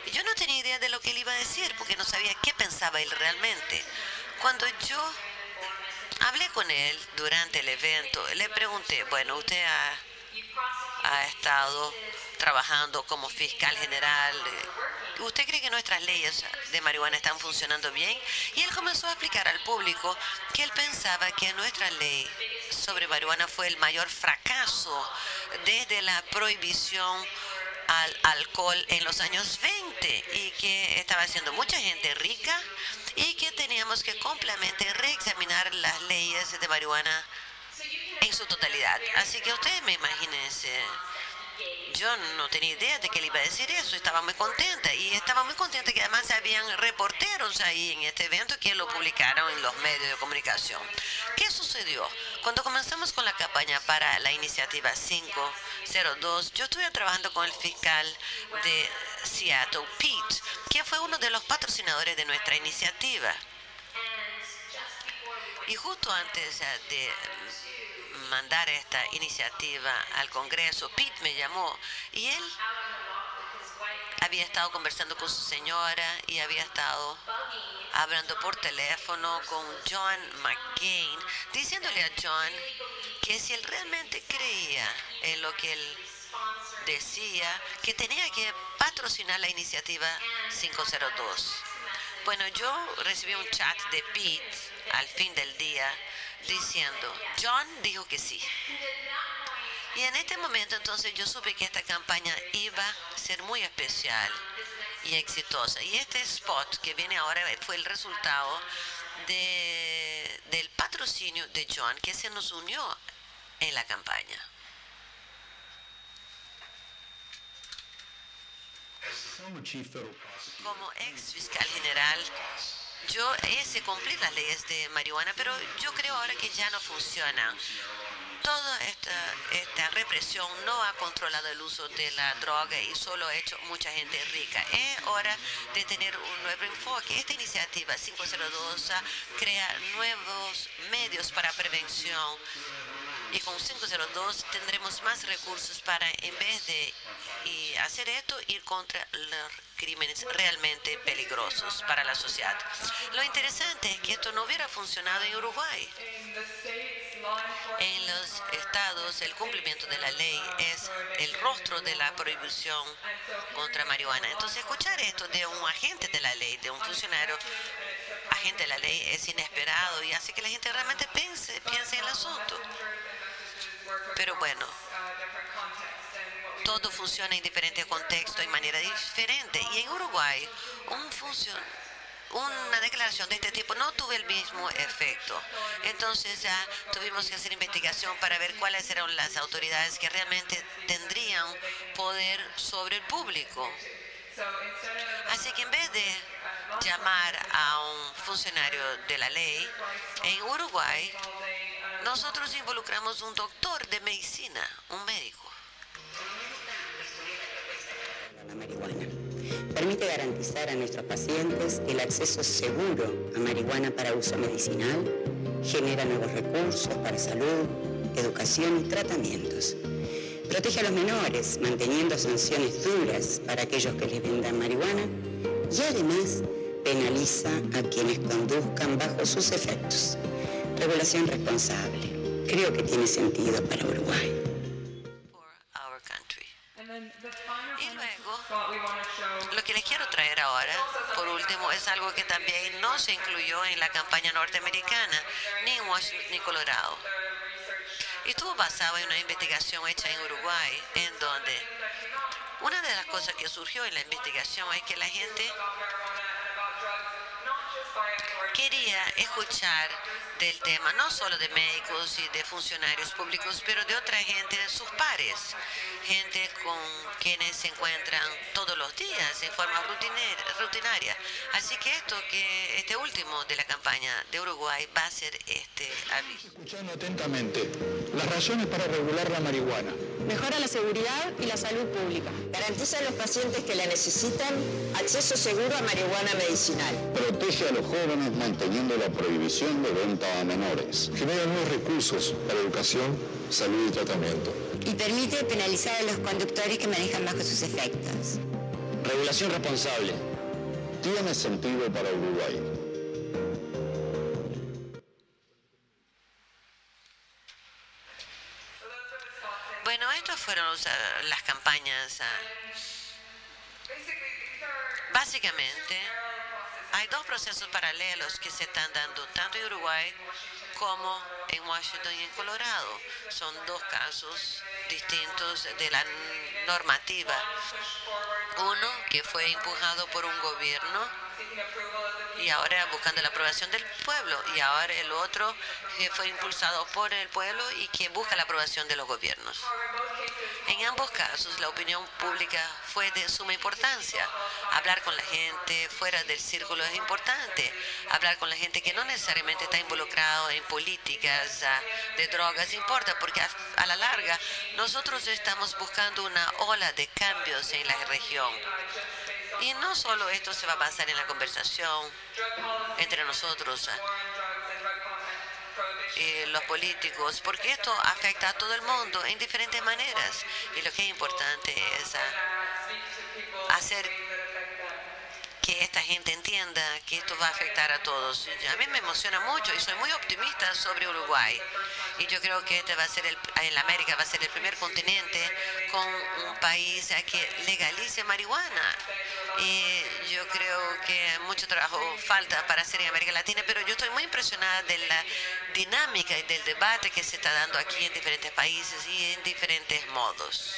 Y yo no tenía idea de lo que él iba a decir, porque no sabía qué pensaba él realmente. Cuando yo hablé con él durante el evento, le pregunté, bueno, usted ha estado trabajando como fiscal general. ¿Usted cree que nuestras leyes de marihuana están funcionando bien? Y él comenzó a explicar al público que él pensaba que nuestra ley sobre marihuana fue el mayor fracaso desde la prohibición al alcohol en los años 20 y que estaba haciendo mucha gente rica y que teníamos que completamente reexaminar las leyes de marihuana en su totalidad. Así que ustedes me imagínense. Yo no tenía idea de que él iba a decir eso, estaba muy contenta, y estaba muy contenta que además habían reporteros ahí en este evento que lo publicaron en los medios de comunicación. ¿Qué sucedió? Cuando comenzamos con la campaña para la iniciativa 502, yo estuve trabajando con el fiscal de Seattle, Pete, que fue uno de los patrocinadores de nuestra iniciativa. Y justo antes de mandar esta iniciativa al Congreso, Pete me llamó y él había estado conversando con su señora y había estado hablando por teléfono con John McCain, diciéndole a John que si él realmente creía en lo que él decía que tenía que patrocinar la iniciativa 502. Bueno, yo recibí un chat de Pete al fin del día diciendo, John dijo que sí. Y en este momento entonces yo supe que esta campaña iba a ser muy especial y exitosa. Y este spot que viene ahora fue el resultado del patrocinio de John, que se nos unió en la campaña. Como ex fiscal general, yo hice cumplir las leyes de marihuana, pero yo creo ahora que ya no funciona. Toda esta represión no ha controlado el uso de la droga y solo ha hecho mucha gente rica. Es hora de tener un nuevo enfoque. Esta iniciativa 502 crea nuevos medios para prevención. Y con 502 tendremos más recursos para, en vez de hacer esto, ir contra los crímenes realmente peligrosos para la sociedad. Lo interesante es que esto no hubiera funcionado en Uruguay. En los estados, el cumplimiento de la ley es el rostro de la prohibición contra marihuana. Entonces, escuchar esto de un agente de la ley, de un funcionario agente de la ley, es inesperado y hace que la gente realmente piense en el asunto. Pero bueno, todo funciona en diferentes contextos y manera diferente. Y en Uruguay, una declaración de este tipo no tuvo el mismo efecto. Entonces ya tuvimos que hacer investigación para ver cuáles eran las autoridades que realmente tendrían poder sobre el público. Así que en vez de llamar a un funcionario de la ley, en Uruguay nosotros involucramos un doctor de medicina, un médico. La marihuana permite garantizar a nuestros pacientes el acceso seguro a marihuana para uso medicinal, genera nuevos recursos para salud, educación y tratamientos. Protege a los menores, manteniendo sanciones duras para aquellos que les vendan marihuana y además penaliza a quienes conduzcan bajo sus efectos. Regulación responsable. Creo que tiene sentido para Uruguay. Y luego, lo que les quiero traer ahora, por último, es algo que también no se incluyó en la campaña norteamericana, ni en Washington ni Colorado. Y estuvo basado en una investigación hecha en Uruguay, en donde una de las cosas que surgió en la investigación es que la gente quería escuchar del tema, no solo de médicos y de funcionarios públicos, pero de otra gente, de sus pares, gente con quienes se encuentran todos los días en forma rutinaria. Así que este último de la campaña de Uruguay va a ser este aviso. Escuchando atentamente, las razones para regular la marihuana. Mejora la seguridad y la salud pública. Garantiza a los pacientes que la necesitan acceso seguro a marihuana medicinal. Protege a los jóvenes manteniendo la prohibición de venta a menores. Genera nuevos recursos para educación, salud y tratamiento. Y permite penalizar a los conductores que manejan bajo sus efectos. Regulación responsable. Tiene sentido para Uruguay. Bueno, estas fueron las campañas. Básicamente, hay dos procesos paralelos que se están dando tanto en Uruguay como en Washington y en Colorado. Son dos casos distintos de la normativa. Uno que fue empujado por un gobierno y ahora buscando la aprobación del pueblo, y ahora el otro que fue impulsado por el pueblo y que busca la aprobación de los gobiernos. En ambos casos, la opinión pública fue de suma importancia. Hablar con la gente fuera del círculo es importante. Hablar con la gente que no necesariamente está involucrado en políticas de drogas importa, porque a la larga nosotros estamos buscando una ola de cambios en la región. Y no solo esto se va a basar en la conversación entre nosotros y los políticos, porque esto afecta a todo el mundo en diferentes maneras. Y lo que es importante es hacer que esta gente entienda que esto va a afectar a todos. A mí me emociona mucho y soy muy optimista sobre Uruguay. Y yo creo que este va a ser en América va a ser el primer continente con un país que legalice marihuana. Y yo creo que mucho trabajo falta para hacer en América Latina, pero yo estoy muy impresionada de la dinámica y del debate que se está dando aquí en diferentes países y en diferentes modos.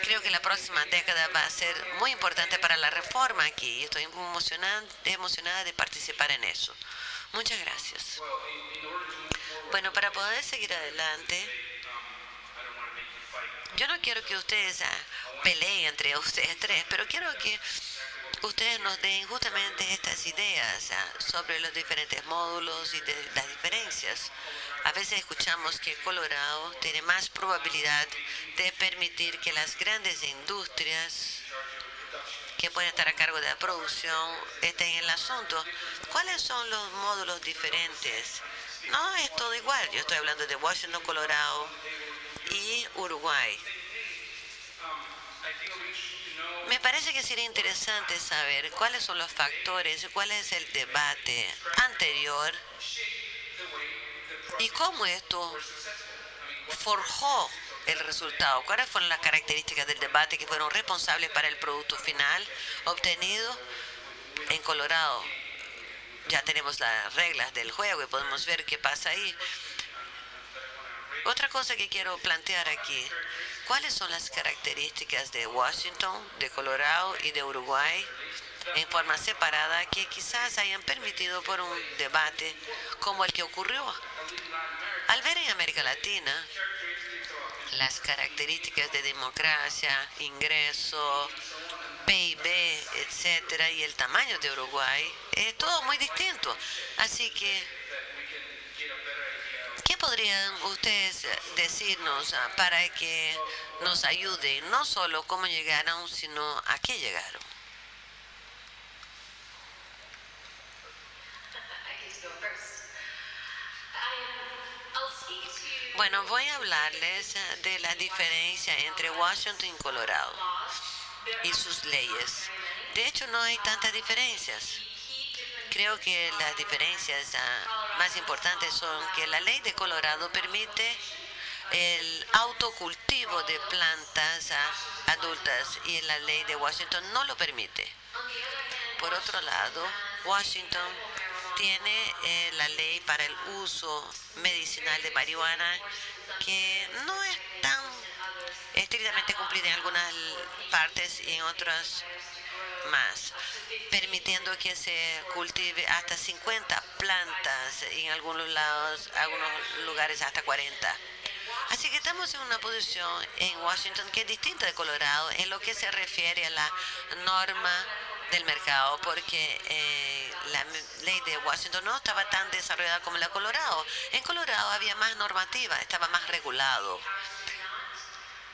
Creo que la próxima década va a ser muy importante para la reforma aquí y estoy emocionada de participar en eso. Muchas gracias. Bueno, para poder seguir adelante, yo no quiero que ustedes peleen entre ustedes tres, pero quiero que ustedes nos den justamente estas ideas sobre los diferentes módulos y de las diferencias. A veces escuchamos que Colorado tiene más probabilidad de permitir que las grandes industrias que pueden estar a cargo de la producción estén en el asunto. ¿Cuáles son los módulos diferentes? No es todo igual. Yo estoy hablando de Washington, Colorado y Uruguay. Me parece que sería interesante saber cuáles son los factores, cuál es el debate anterior y cómo esto forjó el resultado. ¿Cuáles fueron las características del debate que fueron responsables para el producto final obtenido en Colorado? Ya tenemos las reglas del juego y podemos ver qué pasa ahí. Otra cosa que quiero plantear aquí, ¿cuáles son las características de Washington, de Colorado y de Uruguay en forma separada que quizás hayan permitido por un debate como el que ocurrió? Al ver en América Latina las características de democracia, ingreso, PIB, etcétera, y el tamaño de Uruguay, es todo muy distinto. Así que, ¿qué podrían ustedes decirnos para que nos ayuden, no solo cómo llegaron, sino a qué llegaron? Bueno, voy a hablarles de la diferencia entre Washington y Colorado y sus leyes. De hecho, no hay tantas diferencias. Creo que las diferencias más importantes son que la ley de Colorado permite el autocultivo de plantas adultas y la ley de Washington no lo permite. Por otro lado, Washington tiene la ley para el uso medicinal de marihuana que no es tan estrictamente cumplida en algunas partes y en otras más, permitiendo que se cultive hasta 50 plantas y en algunos lugares hasta 40. Así que estamos en una posición en Washington que es distinta de Colorado en lo que se refiere a la norma del mercado, porque la ley de Washington no estaba tan desarrollada como la de Colorado. En Colorado había más normativa, estaba más regulado.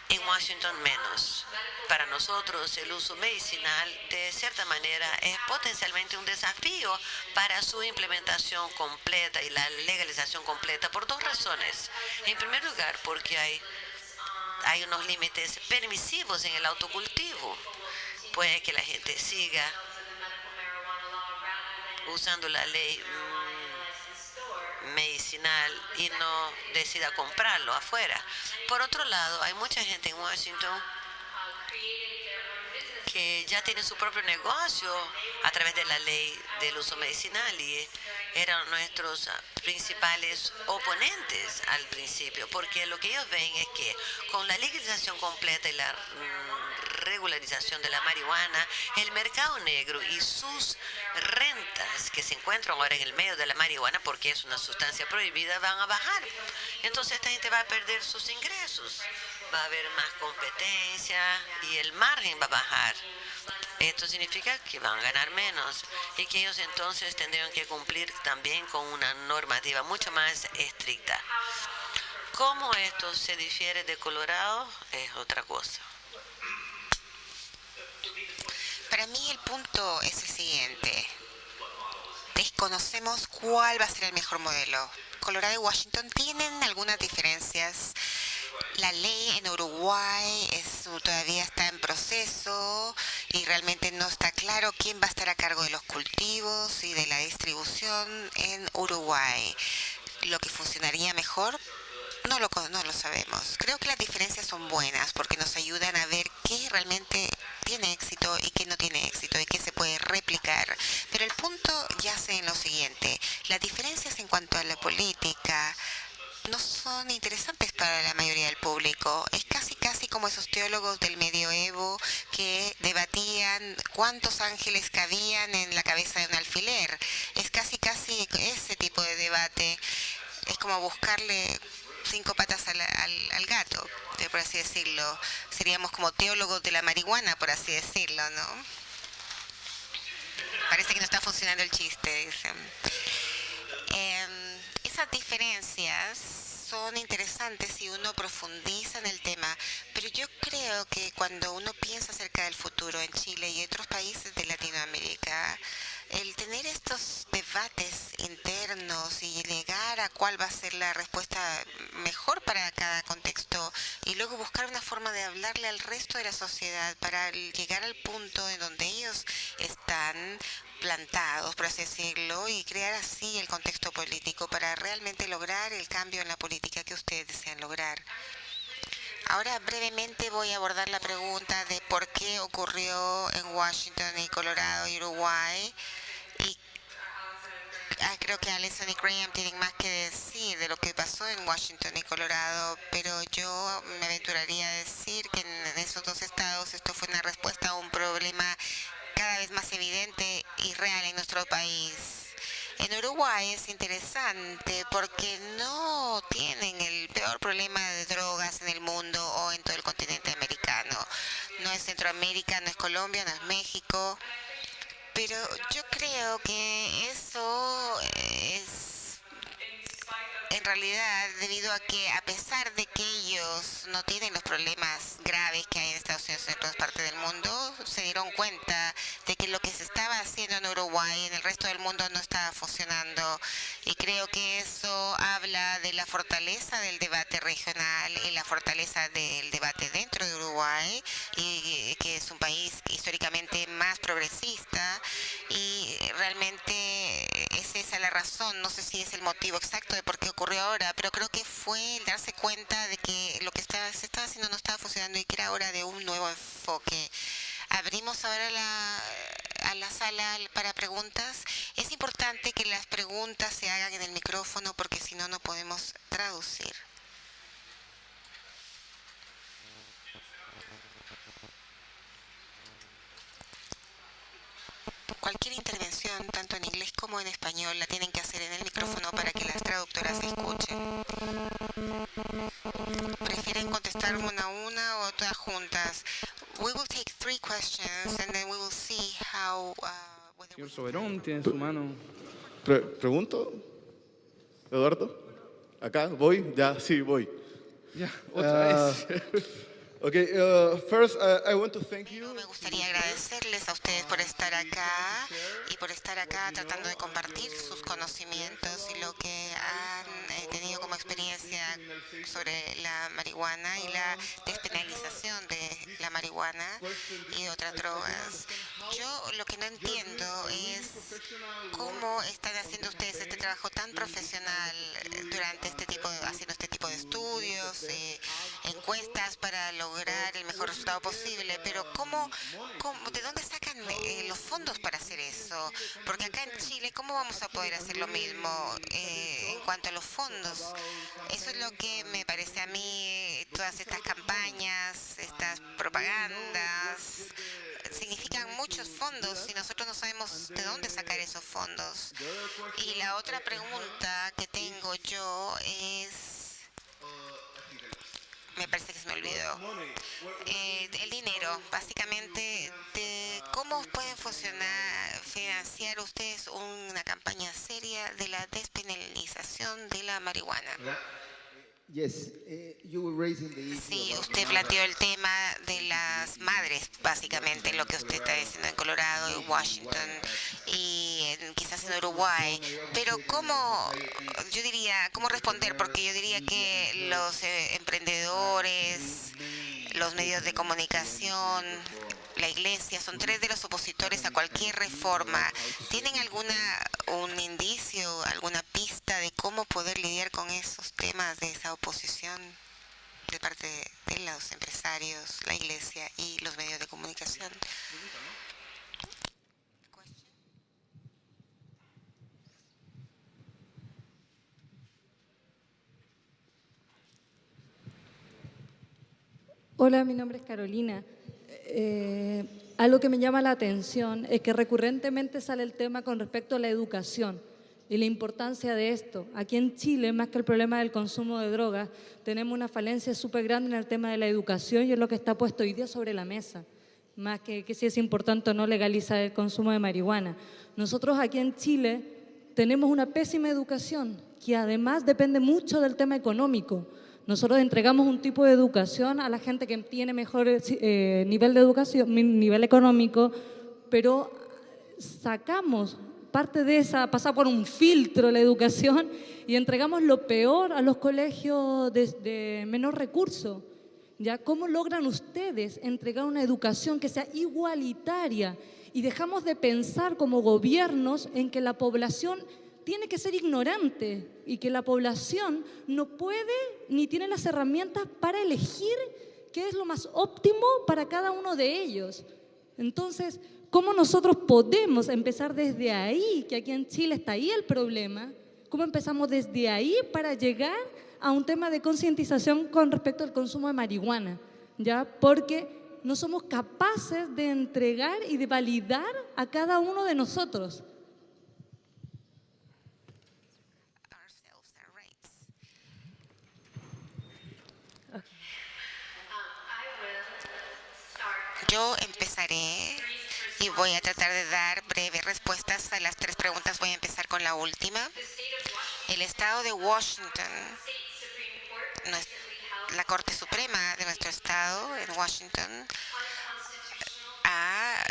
En Washington menos. Para nosotros el uso medicinal de cierta manera es potencialmente un desafío para su implementación completa y la legalización completa por dos razones. En primer lugar, porque hay unos límites permisivos en el autocultivo. Puede que la gente siga usando la ley medicinal y no decida comprarlo afuera. Por otro lado, hay mucha gente en Washington que ya tiene su propio negocio a través de la ley del uso medicinal y eran nuestros principales oponentes al principio, porque lo que ellos ven es que con la legalización completa y la regularización de la marihuana, el mercado negro y sus rentas que se encuentran ahora en el medio de la marihuana, porque es una sustancia prohibida, van a bajar. Entonces esta gente va a perder sus ingresos, va a haber más competencia y el margen va a bajar. Esto significa que van a ganar menos y que ellos entonces tendrían que cumplir también con una normativa mucho más estricta. ¿Cómo esto se difiere de Colorado? Es otra cosa. Para mí el punto es el siguiente. Desconocemos cuál va a ser el mejor modelo. Colorado y Washington tienen algunas diferencias. La ley en Uruguay todavía está en proceso y realmente no está claro quién va a estar a cargo de los cultivos y de la distribución en Uruguay. Lo que funcionaría mejor no lo sabemos. Creo que las diferencias son buenas porque nos ayudan a ver qué realmente tiene éxito y qué no tiene éxito y qué se puede replicar. Pero el punto yace en lo siguiente. Las diferencias en cuanto a la política no son interesantes para la mayoría del público. Es casi como esos teólogos del medioevo que debatían cuántos ángeles cabían en la cabeza de un alfiler. Es casi ese tipo de debate. Es como buscarle 5 patas al gato, por así decirlo. Seríamos como teólogos de la marihuana, por así decirlo, ¿no? Parece que no está funcionando el chiste, dicen. Esas diferencias son interesantes si uno profundiza en el tema, pero yo creo que cuando uno piensa acerca del futuro en Chile y otros países de Latinoamérica, el tener estos debates internos y llegar a cuál va a ser la respuesta mejor para cada contexto y luego buscar una forma de hablarle al resto de la sociedad para llegar al punto en donde ellos están plantados, por así decirlo, y crear así el contexto político para realmente lograr el cambio en la política que ustedes desean lograr. Ahora brevemente voy a abordar la pregunta de por qué ocurrió en Washington y Colorado y Uruguay. Y creo que Allison y Graham tienen más que decir de lo que pasó en Washington y Colorado, pero yo me aventuraría a decir que en esos dos estados esto fue una respuesta a un problema cada vez más evidente y real en nuestro país. En Uruguay es interesante porque no tienen el peor problema de drogas en el mundo o en todo el continente americano. No es Centroamérica, no es Colombia, no es México. Pero yo creo que eso es en realidad debido a que a pesar de que ellos no tienen los problemas graves que hay en Estados Unidos y en otras partes del mundo, se dieron cuenta de que lo que se estaba haciendo en Uruguay y en el resto del mundo no estaba funcionando. Y creo que eso habla de la fortaleza del debate regional y la fortaleza del debate dentro de Uruguay, y que es un país históricamente más progresista, y realmente es esa la razón. No sé si es el motivo exacto de por qué ocurrió ahora, pero creo que fue el darse cuenta de que lo que se estaba haciendo no estaba funcionando y que era hora de un nuevo enfoque. Abrimos ahora a la sala para preguntas. Es importante que las preguntas se hagan en el micrófono porque si no, no podemos traducir. Cualquier intervención, tanto en inglés como en español, la tienen que hacer en el micrófono para que las traductoras escuchen. ¿Prefieren contestar una a una o todas juntas? We will take 3 questions and then we will see how... Señor Soberón, tiene en su mano. ¿Pregunto? ¿Eduardo? ¿Acá? ¿Voy? Ya, sí, voy. Ya, otra vez. Okay, first I want to thank you. Me gustaría agradecerles a ustedes por estar acá y por estar acá tratando de compartir sus conocimientos y lo que han tenido como experiencia sobre la marihuana y la despenalización de la marihuana y de otras drogas. Yo lo que no entiendo es cómo están haciendo ustedes este trabajo tan profesional durante haciendo este tipo de estudios, encuestas para lograr el mejor resultado posible, pero ¿de dónde sacan los fondos para hacer eso? Porque acá en Chile, ¿cómo vamos a poder hacer lo mismo en cuanto a los fondos? Eso es lo que me parece a mí, todas estas campañas, estas propagandas, significan muchos fondos y nosotros no sabemos de dónde sacar esos fondos. Y la otra pregunta que tengo yo es... Me parece que se me olvidó. El dinero, básicamente, ¿cómo pueden financiar ustedes una campaña seria de la despenalización de la marihuana? Sí, usted planteó el tema de las madres, básicamente, lo que usted está diciendo en Colorado, en Washington y quizás en Uruguay. Pero ¿cómo responder? Porque yo diría que los emprendedores, los medios de comunicación, la Iglesia, son tres de los opositores a cualquier reforma. ¿Tienen un indicio, alguna pista de cómo poder lidiar con esos temas de esa oposición de parte de los empresarios, la Iglesia y los medios de comunicación? Hola, mi nombre es Carolina. Algo que me llama la atención es que recurrentemente sale el tema con respecto a la educación y la importancia de esto. Aquí en Chile, más que el problema del consumo de drogas, tenemos una falencia súper grande en el tema de la educación y es lo que está puesto hoy día sobre la mesa, más que si es importante o no legalizar el consumo de marihuana. Nosotros aquí en Chile tenemos una pésima educación que además depende mucho del tema económico. Nosotros entregamos un tipo de educación a la gente que tiene mejor nivel de educación, nivel económico, pero sacamos parte de esa, pasa por un filtro la educación y entregamos lo peor a los colegios de menor recurso. ¿Ya? ¿Cómo logran ustedes entregar una educación que sea igualitaria? Y dejamos de pensar como gobiernos en que la población tiene que ser ignorante y que la población no puede ni tiene las herramientas para elegir qué es lo más óptimo para cada uno de ellos. Entonces, ¿cómo nosotros podemos empezar desde ahí, que aquí en Chile está ahí el problema? ¿Cómo empezamos desde ahí para llegar a un tema de concientización con respecto al consumo de marihuana? ¿Ya? Porque no somos capaces de entregar y de validar a cada uno de nosotros. Yo empezaré y voy a tratar de dar breves respuestas a las tres preguntas. Voy a empezar con la última. El estado de Washington, la Corte Suprema de nuestro estado en Washington, ha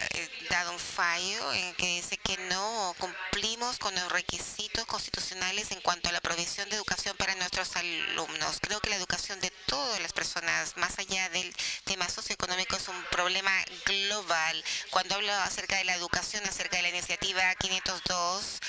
dado un fallo en que dice que no cumplimos con los requisitos constitucionales en cuanto a la provisión de educación para nuestros alumnos. Creo que la educación de todas las personas, más allá del tema socioeconómico, es un problema global. Cuando hablo acerca de la educación, acerca de la iniciativa 502,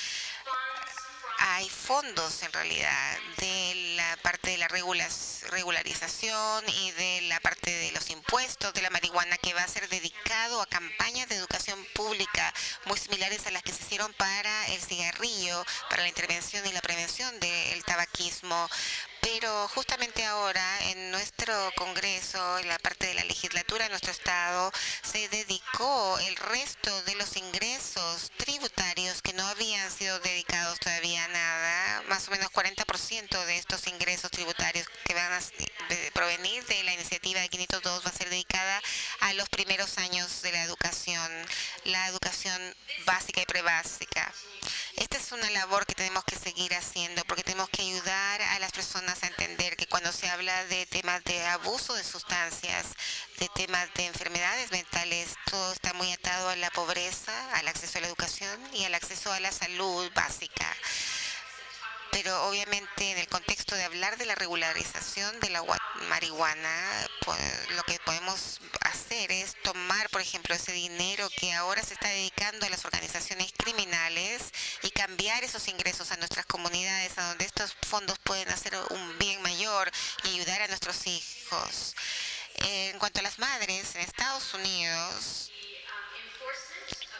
hay fondos en realidad de la parte de la regularización y de la parte de los impuestos de la marihuana que va a ser dedicado a campañas de educación pública muy similares a las que se hicieron para el cigarrillo, para la intervención y la prevención del tabaquismo. Pero justamente ahora en nuestro Congreso, en la parte de la legislatura de nuestro estado, se dedicó el resto de los ingresos tributarios que no habían sido dedicados todavía a nada, más o menos 40% de estos ingresos tributarios que van a provenir de la iniciativa de 502 va a ser dedicada a los primeros años de la educación básica y prebásica. Esta es una labor que tenemos que seguir haciendo porque tenemos que ayudar a las personas a entender que cuando se habla de temas de abuso de sustancias, de temas de enfermedades mentales, todo está muy atado a la pobreza, al acceso a la educación y al acceso a la salud básica. Pero obviamente en el contexto de hablar de la regularización de la marihuana, pues, lo que podemos hacer es tomar, por ejemplo, ese dinero que ahora se está dedicando a las organizaciones criminales y cambiar esos ingresos a nuestras comunidades, a donde estos fondos pueden hacer un bien mayor y ayudar a nuestros hijos. En cuanto a las madres, en Estados Unidos,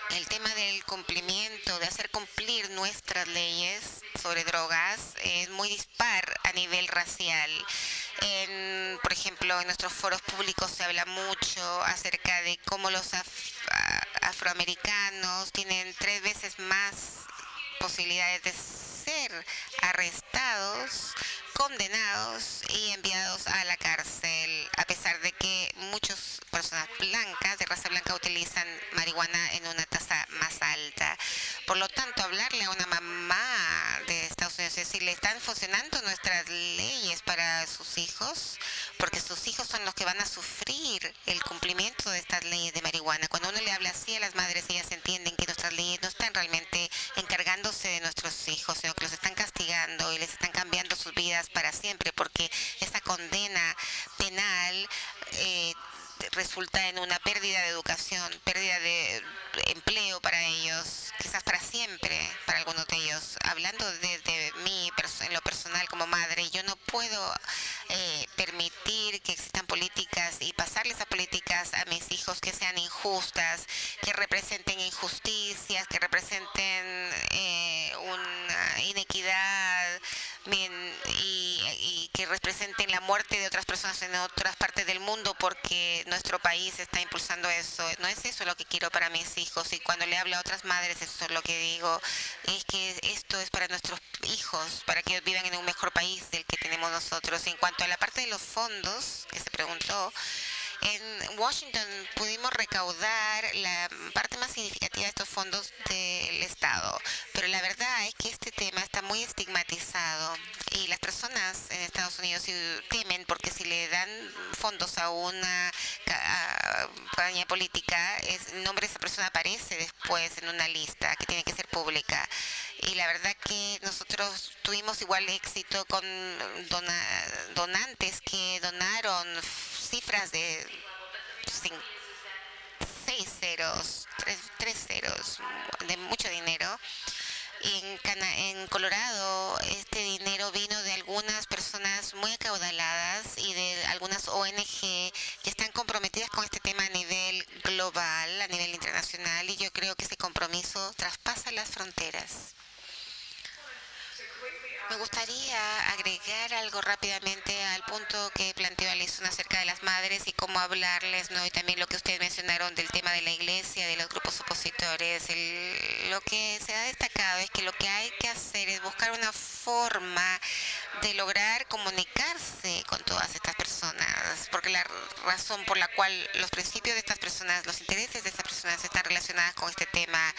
el tema del cumplimiento, de hacer cumplir nuestras leyes sobre drogas es muy dispar a nivel racial. Por ejemplo, en nuestros foros públicos se habla mucho acerca de cómo los afroamericanos tienen 3 veces más posibilidades de ser arrestados, condenados y enviados a la cárcel, a pesar de que muchas personas blancas, de raza blanca, utilizan marihuana en una tasa más alta. Por lo tanto, hablarle a una mamá de Estados Unidos y decirle, ¿están funcionando nuestras leyes para sus hijos? Porque sus hijos son los que van a sufrir el cumplimiento de estas leyes de marihuana. Cuando uno le habla así a las madres, ellas entienden que nuestras leyes no están realmente encargándose de nuestros hijos, sino que los están castigando y les están cambiando sus vidas para siempre, porque esa condena penal resulta en una pérdida de educación, pérdida de empleo para ellos, quizás para siempre para algunos de ellos. Hablando desde mí en lo personal como madre, yo no puedo permitir que existan políticas y pasarles a políticas a mis hijos que sean injustas, que representen injusticias, que representen una inequidad y que representen la muerte de otras personas en otras partes del mundo, porque nuestro país está impulsando eso. No es eso lo que quiero para mis hijos, y cuando le hablo a otras madres, eso es lo que digo, es que esto es para nuestros hijos, para que ellos vivan en un mejor país del que tenemos nosotros. En cuanto a la parte de los fondos que se preguntó, en Washington pudimos recaudar la parte más significativa de estos fondos del Estado, pero la verdad es que este tema está muy estigmatizado y las personas en Estados Unidos temen, porque si le dan fondos a una campaña política, el nombre de esa persona aparece después en una lista que tiene que ser pública. Y la verdad que nosotros tuvimos igual éxito con donantes que donaron cifras de 6 ceros, 3 ceros, de mucho dinero. En Colorado este dinero vino de algunas personas muy acaudaladas y de algunas ONG que están comprometidas con este tema a nivel global, a nivel internacional, y yo creo que ese compromiso traspasa las fronteras. Me gustaría agregar algo rápidamente al punto que planteó Alison acerca de las madres y cómo hablarles, ¿no? Y también lo que ustedes mencionaron del tema de la iglesia, de los grupos opositores. Lo que se ha destacado es que lo que hay que hacer es buscar una forma de lograr comunicarse con todas estas personas, porque la razón por la cual los principios de estas personas, los intereses de estas personas están relacionadas con este tema.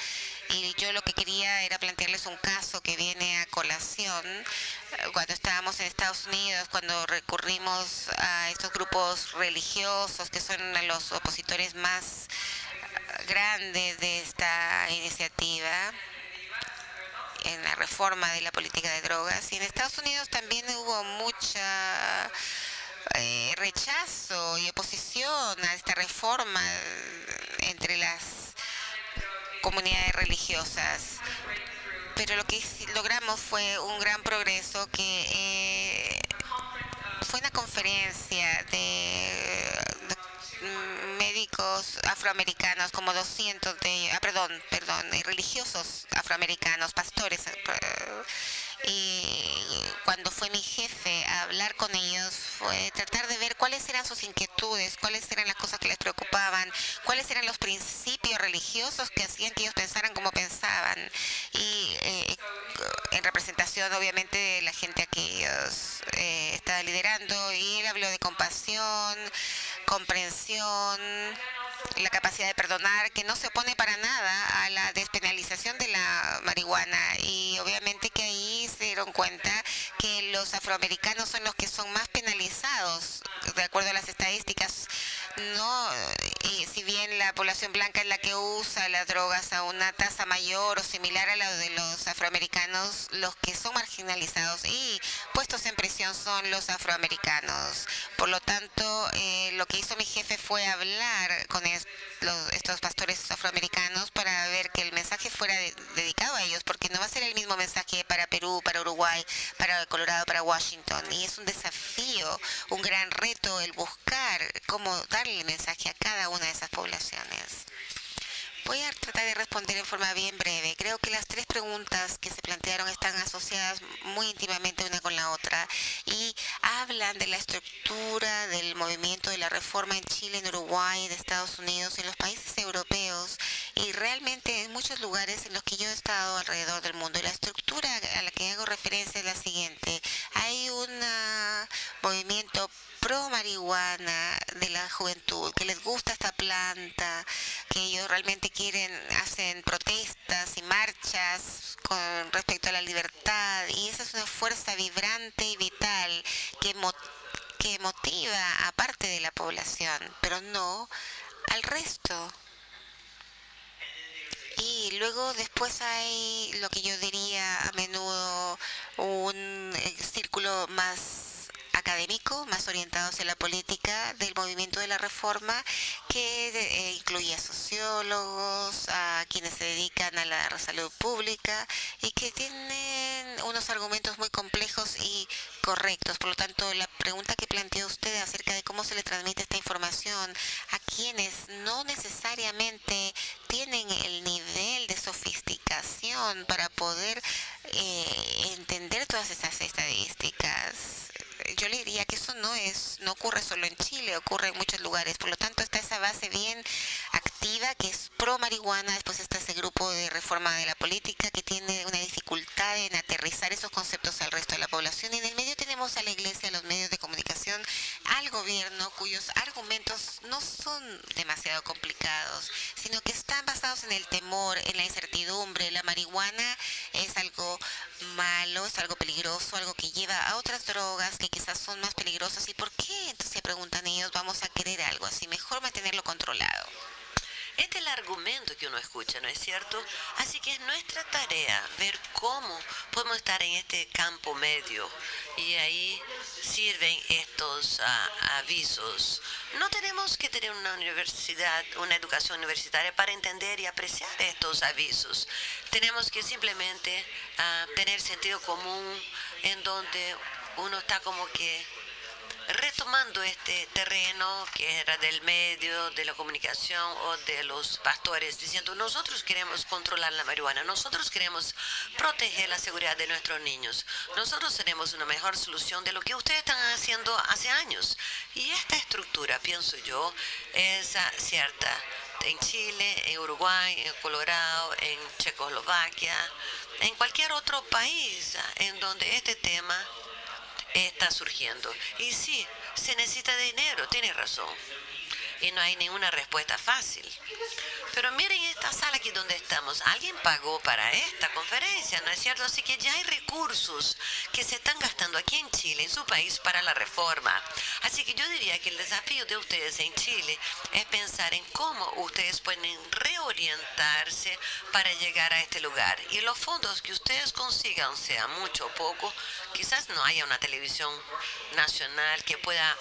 Y yo lo que quería era plantearles un caso que viene a colación cuando estábamos en Estados Unidos, cuando recurrimos a estos grupos religiosos que son los opositores más grandes de esta iniciativa en la reforma de la política de drogas. Y en Estados Unidos también hubo mucha rechazo y oposición a esta reforma entre las comunidades religiosas, pero lo que logramos fue un gran progreso, que fue una conferencia de médicos afroamericanos, como 200 de religiosos afroamericanos, pastores, y cuando fue mi jefe a hablar con ellos, fue tratar de ver cuáles eran sus inquietudes, cuáles eran las cosas que les preocupaban, cuáles eran los principios religiosos que hacían que ellos pensaran como pensaban, y en representación obviamente de la gente a que ellos estaban liderando. Y él habló de compasión, comprensión, la capacidad de perdonar, que no se opone para nada a la despenalización de la marihuana. Y obviamente que ahí se dieron cuenta que los afroamericanos son los que son más penalizados, de acuerdo a las estadísticas. No, y si bien la población blanca es la que usa las drogas a una tasa mayor o similar a la de los afroamericanos, los que son marginalizados y puestos en prisión son los afroamericanos. Por lo tanto, lo que hizo mi jefe fue hablar con estos pastores afroamericanos para ver que el mensaje fuera dedicado a ellos, porque no va a ser el mismo mensaje para Perú, para Uruguay, para Colorado, para Washington. Y es un desafío, un gran reto el buscar cómo darle el mensaje a cada una de esas poblaciones. Voy a tratar de responder en forma bien breve. Creo que las 3 preguntas que se plantearon están asociadas muy íntimamente una con la otra y hablan de la estructura del movimiento de la reforma en Chile, en Uruguay, de Estados Unidos, en los países europeos y realmente en muchos lugares en los que yo he estado alrededor del mundo. Y la estructura a la que hago referencia es la siguiente. Hay un movimiento pro marihuana de la juventud, que les gusta esta planta, que ellos realmente hacen protestas y marchas con respecto a la libertad, y esa es una fuerza vibrante y vital que motiva a parte de la población, pero no al resto. Y luego después hay lo que yo diría a menudo un círculo más académico, más orientado hacia la política del movimiento de la reforma, que incluye a sociólogos, a quienes se dedican a la salud pública y que tienen unos argumentos muy complejos y correctos. Por lo tanto, la pregunta que planteó usted acerca de cómo se le transmite esta información a quienes no necesariamente tienen el nivel de sofisticación para poder entender todas esas estadísticas, yo le diría que eso no ocurre solo en Chile, ocurre en muchos lugares. Por lo tanto, está esa base bien activa que es pro marihuana. Después está ese grupo de reforma de la política que tiene una dificultad en aterrizar esos conceptos al resto de la población. Y en el medio tenemos a la iglesia, a los medios de comunicación, al gobierno, cuyos argumentos no son demasiado complicados, sino que están basados en el temor, en la incertidumbre. La marihuana es algo malo, es algo peligroso, algo que lleva a otras drogas que quizás son más peligrosas. ¿Y por qué? Entonces se preguntan ellos, vamos a querer algo así, mejor mantenerlo controlado. Este es el argumento que uno escucha, ¿no es cierto? Así que es nuestra tarea ver cómo podemos estar en este campo medio y ahí sirven estos avisos. No tenemos que tener una universidad, una educación universitaria para entender y apreciar estos avisos. Tenemos que simplemente tener sentido común en donde uno está como que retomando este terreno que era del medio, de la comunicación o de los pastores, diciendo nosotros queremos controlar la marihuana, nosotros queremos proteger la seguridad de nuestros niños, nosotros tenemos una mejor solución de lo que ustedes están haciendo hace años. Y esta estructura, pienso yo, es cierta en Chile, en Uruguay, en Colorado, en Checoslovaquia, en cualquier otro país en donde este tema está surgiendo. Y sí, se necesita dinero, tiene razón. Y no hay ninguna respuesta fácil. Pero miren esta sala aquí donde estamos. Alguien pagó para esta conferencia, ¿no es cierto? Así que ya hay recursos que se están gastando aquí en Chile, en su país, para la reforma. Así que yo diría que el desafío de ustedes en Chile es pensar en cómo ustedes pueden reorientarse para llegar a este lugar. Y los fondos que ustedes consigan, sea mucho o poco, quizás no haya una televisión nacional que pueda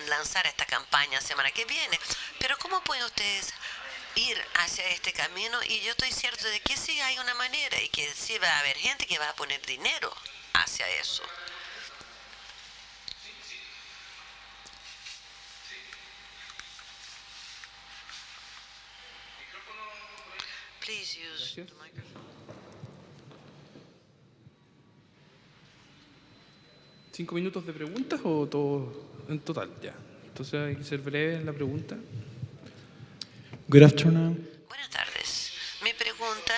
lanzar esta campaña semana que viene. Pero ¿cómo pueden ustedes ir hacia este camino? Y yo estoy cierto de que sí hay una manera y que sí va a haber gente que va a poner dinero hacia eso. Please use the microphone. 5 minutos de preguntas o todo en total ya. Entonces hay que ser breve en la pregunta. Good afternoon. Buenas tardes. Mi pregunta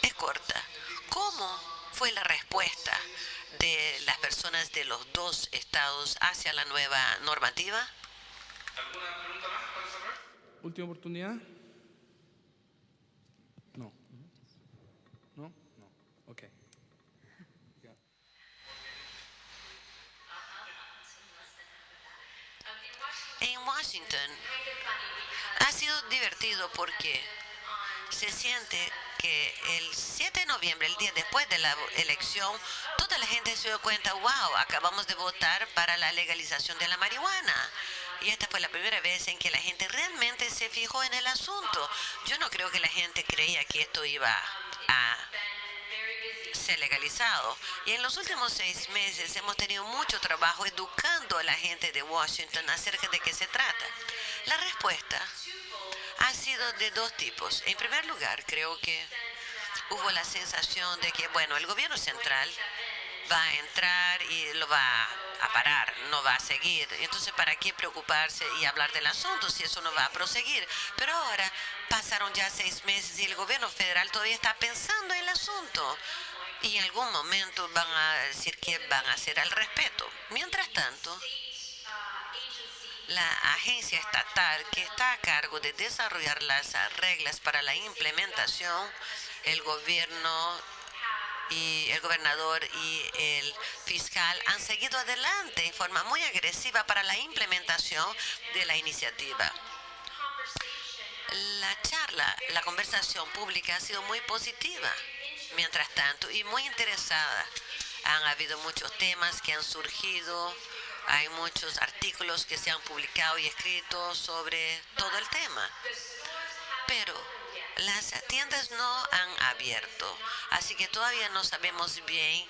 es corta. ¿Cómo fue la respuesta de las personas de los dos estados hacia la nueva normativa? ¿Alguna pregunta más para cerrar? Última oportunidad. No. ¿No? No. Ok. En Washington ha sido divertido porque se siente que el 7 de noviembre, el día después de la elección, toda la gente se dio cuenta, wow, acabamos de votar para la legalización de la marihuana. Y esta fue la primera vez en que la gente realmente se fijó en el asunto. Yo no creo que la gente creía que esto iba a ser legalizado. Y en los últimos 6 meses hemos tenido mucho trabajo educando a la gente de Washington acerca de qué se trata. La respuesta ha sido de dos tipos. En primer lugar, creo que hubo la sensación de que, bueno, el gobierno central va a entrar y lo va a parar, no va a seguir. Entonces, ¿para qué preocuparse y hablar del asunto si eso no va a proseguir? Pero ahora pasaron ya 6 meses y el gobierno federal todavía está pensando en el asunto. Y en algún momento van a decir qué van a hacer al respecto. Mientras tanto, la agencia estatal que está a cargo de desarrollar las reglas para la implementación, el gobierno y el gobernador y el fiscal han seguido adelante en forma muy agresiva para la implementación de la iniciativa. La charla, la conversación pública ha sido muy positiva, mientras tanto, y muy interesada. Han habido muchos temas que han surgido Hay muchos artículos que se han publicado y escrito sobre todo el tema. Pero las tiendas no han abierto, así que todavía no sabemos bien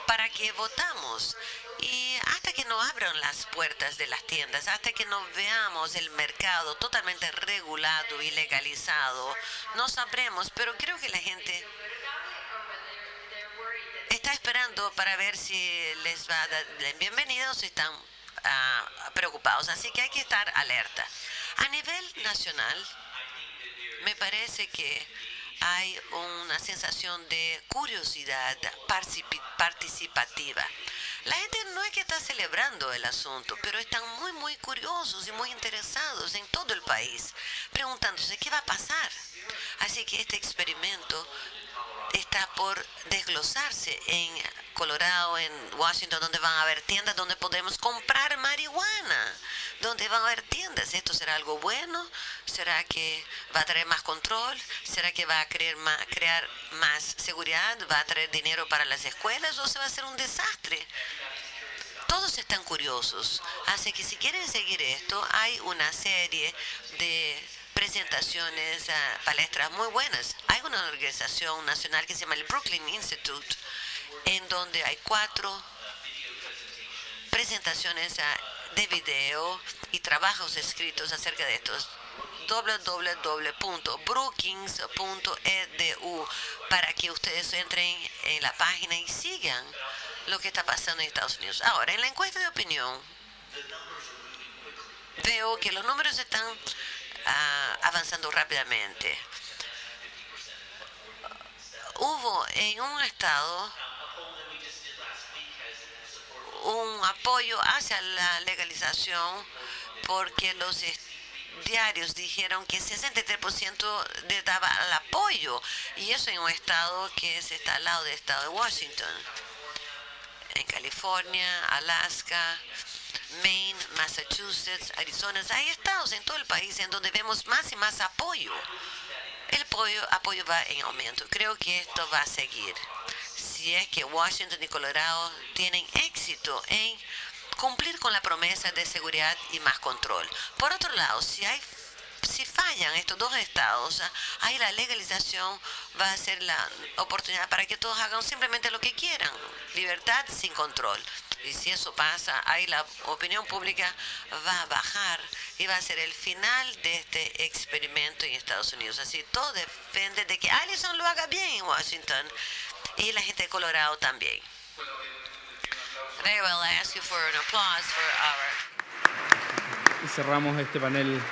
para qué votamos. Y hasta que no abran las puertas de las tiendas, hasta que no veamos el mercado totalmente regulado y legalizado, no sabremos. Pero creo que la gente está esperando para ver si les va a dar la bienvenida o si están preocupados. Así que hay que estar alerta. A nivel nacional, me parece que hay una sensación de curiosidad participativa. La gente no es que está celebrando el asunto, pero están muy curiosos y muy interesados en todo el país, preguntándose qué va a pasar. Así que este experimento está por desglosarse en Colorado, en Washington, donde van a haber tiendas donde podemos comprar marihuana, donde van a haber tiendas. ¿Esto será algo bueno? ¿Será que va a traer más control? ¿Será que va a crear más seguridad? ¿Va a traer dinero para las escuelas o se va a hacer un desastre? Todos están curiosos. Así que si quieren seguir esto, hay una serie de presentaciones, palestras muy buenas. Hay una organización nacional que se llama el Brooklyn Institute, en donde hay 4 presentaciones de video y trabajos escritos acerca de estos. www.brookings.edu para que ustedes entren en la página y sigan lo que está pasando en Estados Unidos. Ahora, en la encuesta de opinión, veo que los números están avanzando rápidamente. Hubo en un estado un apoyo hacia la legalización porque los diarios dijeron que 63% le daba el apoyo, y eso en un estado que está al lado del estado de Washington. En California, Alaska, Maine, Massachusetts, Arizona, hay estados en todo el país en donde vemos más y más apoyo. El apoyo va en aumento. Creo que esto va a seguir. Si es que Washington y Colorado tienen éxito en cumplir con la promesa de seguridad y más control. Por otro lado, si fallan estos 2 estados, ahí la legalización va a ser la oportunidad para que todos hagan simplemente lo que quieran. Libertad sin control. Y si eso pasa, ahí la opinión pública va a bajar y va a ser el final de este experimento en Estados Unidos. Así todo depende de que Allison lo haga bien en Washington y la gente de Colorado también. Very well, I ask you for an applause for our... Y cerramos este panel